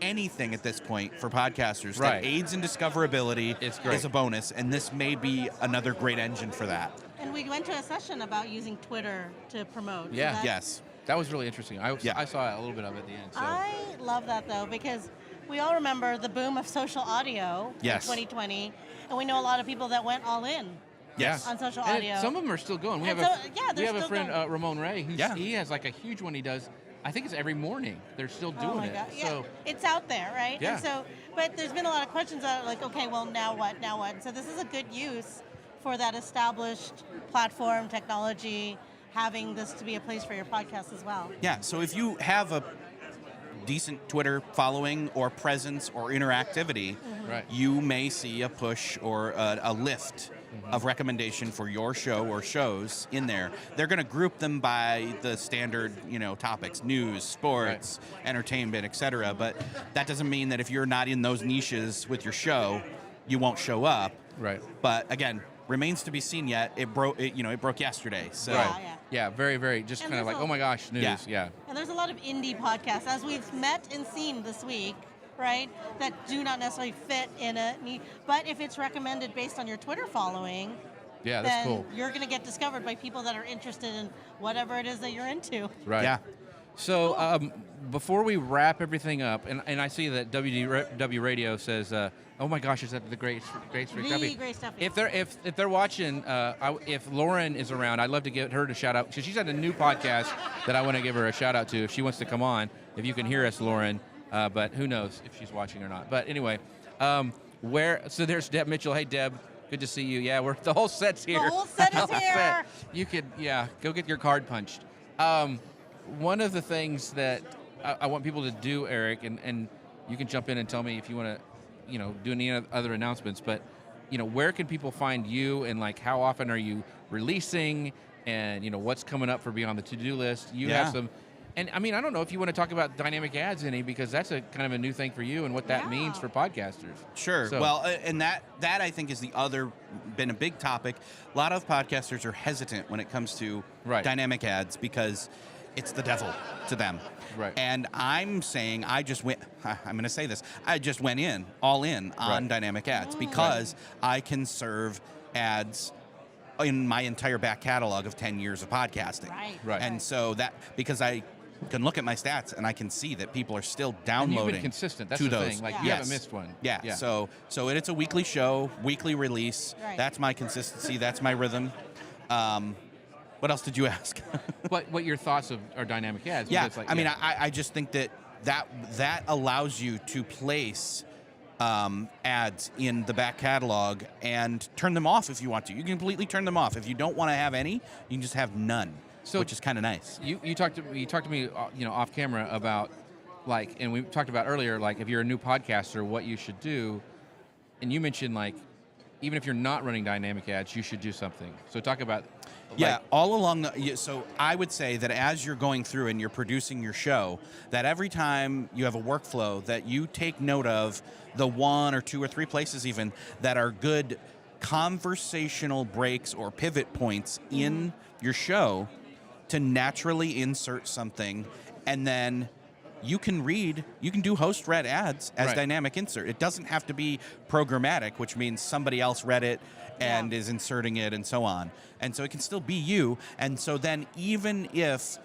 S7: anything at this point for podcasters that aids in discoverability is a bonus, and this may be another great engine for that.
S2: And we went to a session about using Twitter to promote.
S1: Yeah.
S7: Yes.
S1: That was really interesting. I saw a little bit of it at the end. So.
S2: I love that, though, because we all remember the boom of social audio in 2020, and we know a lot of people that went all in on social audio.
S1: Some of them are still going. We have a friend, Ramon Ray, he has like a huge one he does. I think it's every morning. They're still doing it.
S2: God. Yeah.
S1: So
S2: it's out there, right?
S1: Yeah.
S2: And so, but there's been a lot of questions that are like, okay, well, now what? Now what? So this is a good use for that established platform technology, having this to be a place for your podcast as well.
S7: Yeah, so if you have a decent Twitter following or presence or interactivity, you may see a push or a lift of recommendation for your show or shows in there. They're going to group them by the standard, topics, news, sports, entertainment, etc. But that doesn't mean that if you're not in those niches with your show, you won't show up.
S1: Right.
S7: But again, remains to be seen yet. It broke yesterday. So
S1: yeah, very, very, just kind of like, oh my gosh, news. Yeah.
S2: And there's a lot of indie podcasts, as we've met and seen this week, right, that do not necessarily fit in a niche. But if it's recommended based on your Twitter following,
S1: that's
S2: then
S1: cool.
S2: You're going to get discovered by people that are interested in whatever it is that you're into.
S1: Right. Yeah. So before we wrap everything up, and I see that WDW Radio says, oh my gosh, is that the great stuff? If they're watching, if Lauren is around, I'd love to get her to shout out, because she's had a new podcast that I want to give her a shout out to if she wants to come on. If you can hear us, Lauren, but who knows if she's watching or not. But anyway, so there's Deb Mitchell. Hey, Deb. Good to see you. Yeah, the whole set's here.
S2: The whole set is here.
S1: You could, go get your card punched. One of the things that I want people to do, Eric, and you can jump in and tell me if you want to, do any other announcements, but, where can people find you, and like how often are you releasing, and what's coming up for Beyond the To-Do List. You have some, and I mean, I don't know if you want to talk about dynamic ads any, because that's a kind of a new thing for you and what that means for podcasters.
S7: Sure.
S1: So,
S7: well, and that I think is been a big topic. A lot of podcasters are hesitant when it comes to dynamic ads because it's the devil to them.
S1: Right.
S7: And I'm saying I'm going to say this, I just went all in on dynamic ads because I can serve ads in my entire back catalog of 10 years of podcasting.
S1: Right.
S7: And so because I can look at my stats and I can see that people are still downloading.
S1: And you've been consistent. That's
S7: to
S1: the
S7: those.
S1: thing. Like you haven't missed one.
S7: Yeah. So it's a weekly show, weekly release.
S2: Right.
S7: That's my consistency. That's my rhythm. What else did you ask?
S1: What your thoughts are dynamic ads?
S7: Yeah.
S1: Like,
S7: I mean, I just think that allows you to place ads in the back catalog and turn them off if you want to. You can completely turn them off. If you don't want to have any, you can just have none. Which is kind of nice.
S1: You talked to me off camera about and we talked about earlier if you're a new podcaster what you should do, and you mentioned even if you're not running dynamic ads you should do something. So talk about
S7: all along so I would say that as you're going through and you're producing your show, that every time you have a workflow that you take note of the 1 or 2 or 3 places even that are good conversational breaks or pivot points in your show to naturally insert something, and then you can do host read ads as dynamic insert. It doesn't have to be programmatic, which means somebody else read it and is inserting it and so on. And so it can still be you. And so then even if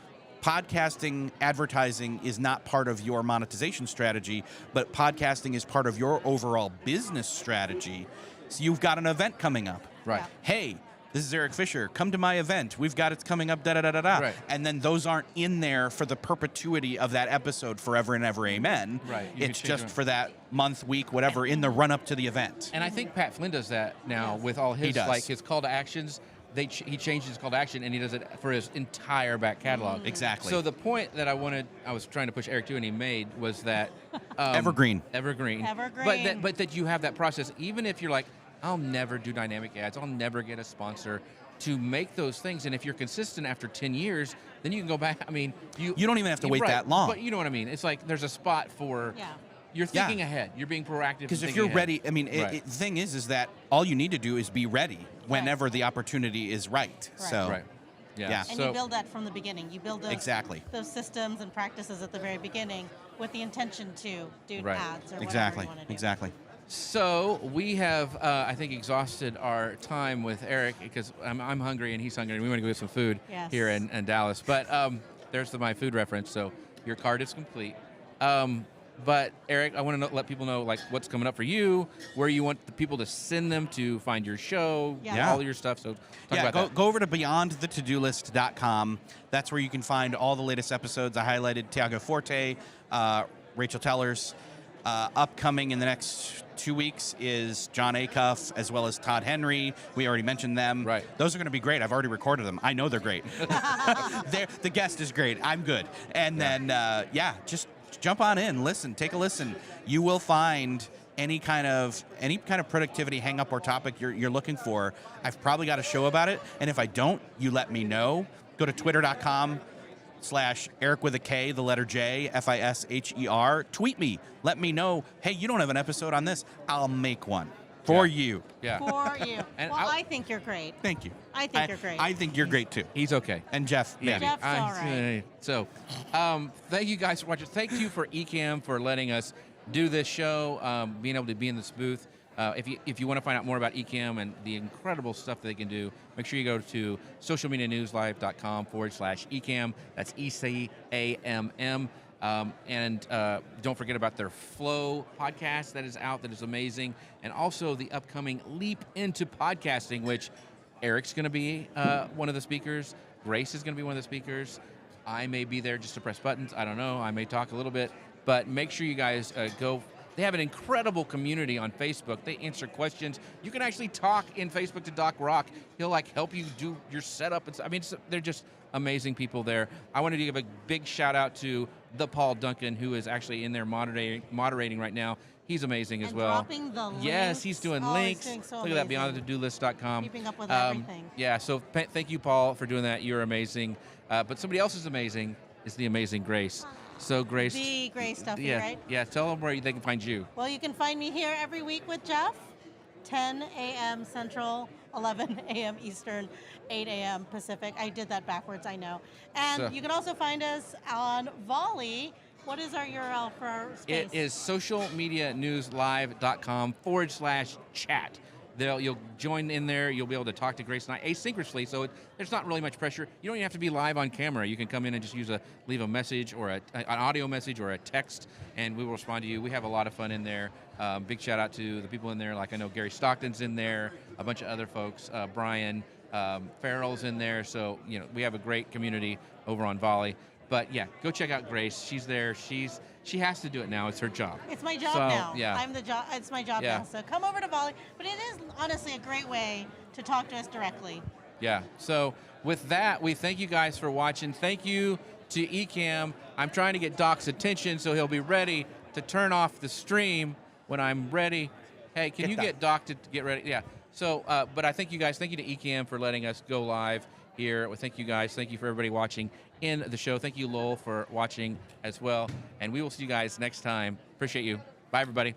S7: podcasting advertising is not part of your monetization strategy, but podcasting is part of your overall business strategy, so you've got an event coming up.
S1: Right.
S7: Hey, this is Eric Fisher. Come to my event. We've got it's coming up, da-da-da-da-da.
S1: Right.
S7: And then those aren't in there for the perpetuity of that episode forever and ever, amen.
S1: Right.
S7: It's just for that month, week, whatever, in the run-up to the event.
S1: And I think Pat Flynn does that now with all his his call to actions. He changed his call to action, and he does it for his entire back catalog.
S7: Exactly.
S1: So the point that I was trying to push Eric to, and he made, was that
S7: Evergreen.
S1: But that you have that process, even if you're like, I'll never do dynamic ads, I'll never get a sponsor, to make those things. And if you're consistent after 10 years, then you can go back. I mean, you don't
S7: even have to wait that long.
S1: But you know what I mean? It's like there's a spot for. You're thinking ahead. You're being proactive.
S7: Because if you're ready, I mean, the thing is that all you need to do is be ready whenever the opportunity is right. So,
S1: yeah.
S2: And you build that from the beginning. You build those systems and practices at the very beginning with the intention to do ads or whatever you want to do.
S7: Exactly.
S1: So we have, I think, exhausted our time with Eric, because I'm hungry and he's hungry, and we want to go get some food here in Dallas. But there's my food reference. So your card is complete. But Eric, I want to let people know what's coming up for you, where you want the people to send them to find your show, all your stuff. So talk about that.
S7: Go over to beyondthetodolist.com. That's where you can find all the latest episodes. I highlighted Tiago Forte, Rachel Tellers. Upcoming in the next 2 weeks is John Acuff as well as Todd Henry. We already mentioned them.
S1: Right.
S7: Those are going to be great. I've already recorded them. I know they're great. The guest is great. I'm good. And then, just jump on in, listen, take a listen. You will find any kind of productivity hang up or topic you're looking for. I've probably got a show about it. And if I don't, you let me know. Go to twitter.com/Eric with a K, the letter J, Fisher. Tweet me. Let me know, hey, you don't have an episode on this. I'll make one for you.
S1: Yeah.
S2: For you. And I think you're great.
S7: Thank you.
S2: I think you're great.
S7: I think you're great too.
S1: He's okay.
S7: And Jeff, maybe.
S2: Jeff's all right.
S1: So, thank you guys for watching. Thank you for Ecamm for letting us do this show, being able to be in this booth. If you want to find out more about Ecamm and the incredible stuff that they can do, make sure you go to socialmedianewslive.com/Ecamm. That's ECAMM. And don't forget about their Flow podcast that is out, that is amazing. And also the upcoming Leap into Podcasting, which Eric's going to be one of the speakers. Grace is going to be one of the speakers. I may be there just to press buttons. I don't know. I may talk a little bit. But make sure you guys go. They have an incredible community on Facebook. They answer questions. You can actually talk in Facebook to Doc Rock. He'll help you do your setup. They're just amazing people there. I wanted to give a big shout out to the Paul Duncan, who is actually in there moderating right now. He's amazing as
S2: And
S1: well.
S2: dropping the
S1: Yes, he's
S2: links.
S1: doing
S2: Oh, he's
S1: links.
S2: doing so
S1: Look at that,
S2: amazing.
S1: beyondthetodolist.com.
S2: Keeping up with everything.
S1: Yeah, so thank you, Paul, for doing that. You're amazing. But somebody else is amazing. Is the amazing Grace. So Grace.
S2: The Grace Stuffy,
S1: yeah,
S2: right?
S1: Yeah, tell them where they can find you.
S2: Well, you can find me here every week with Jeff, 10 a.m. Central, 11 a.m. Eastern, 8 a.m. Pacific. I did that backwards, I know. And you can also find us on Volley. What is our URL for our space?
S1: It is socialmedianewslive.com/chat. You'll join in there. You'll be able to talk to Grace and I asynchronously, so there's not really much pressure. You don't even have to be live on camera. You can come in and just leave a message or an audio message or a text, and we will respond to you. We have a lot of fun in there. Big shout out to the people in there. Like I know Gary Stockton's in there, a bunch of other folks. Brian Farrell's in there. So we have a great community over on Volley. But yeah, go check out Grace. She's there. She has to do it now. It's her job.
S2: It's my job
S1: So,
S2: now.
S1: yeah.
S2: It's my job
S1: Yeah.
S2: now. So come over to Volley. But it is honestly a great way to talk to us directly.
S1: Yeah. So with that, we thank you guys for watching. Thank you to Ecamm. I'm trying to get Doc's attention so he'll be ready to turn off the stream when I'm ready. Hey, can you get Doc to get ready? Yeah. So, but I thank you guys. Thank you to Ecamm for letting us go live here. Well, thank you guys. Thank you for everybody watching in the show. Thank you, Lowell, for watching as well. And we will see you guys next time. Appreciate you. Bye, everybody.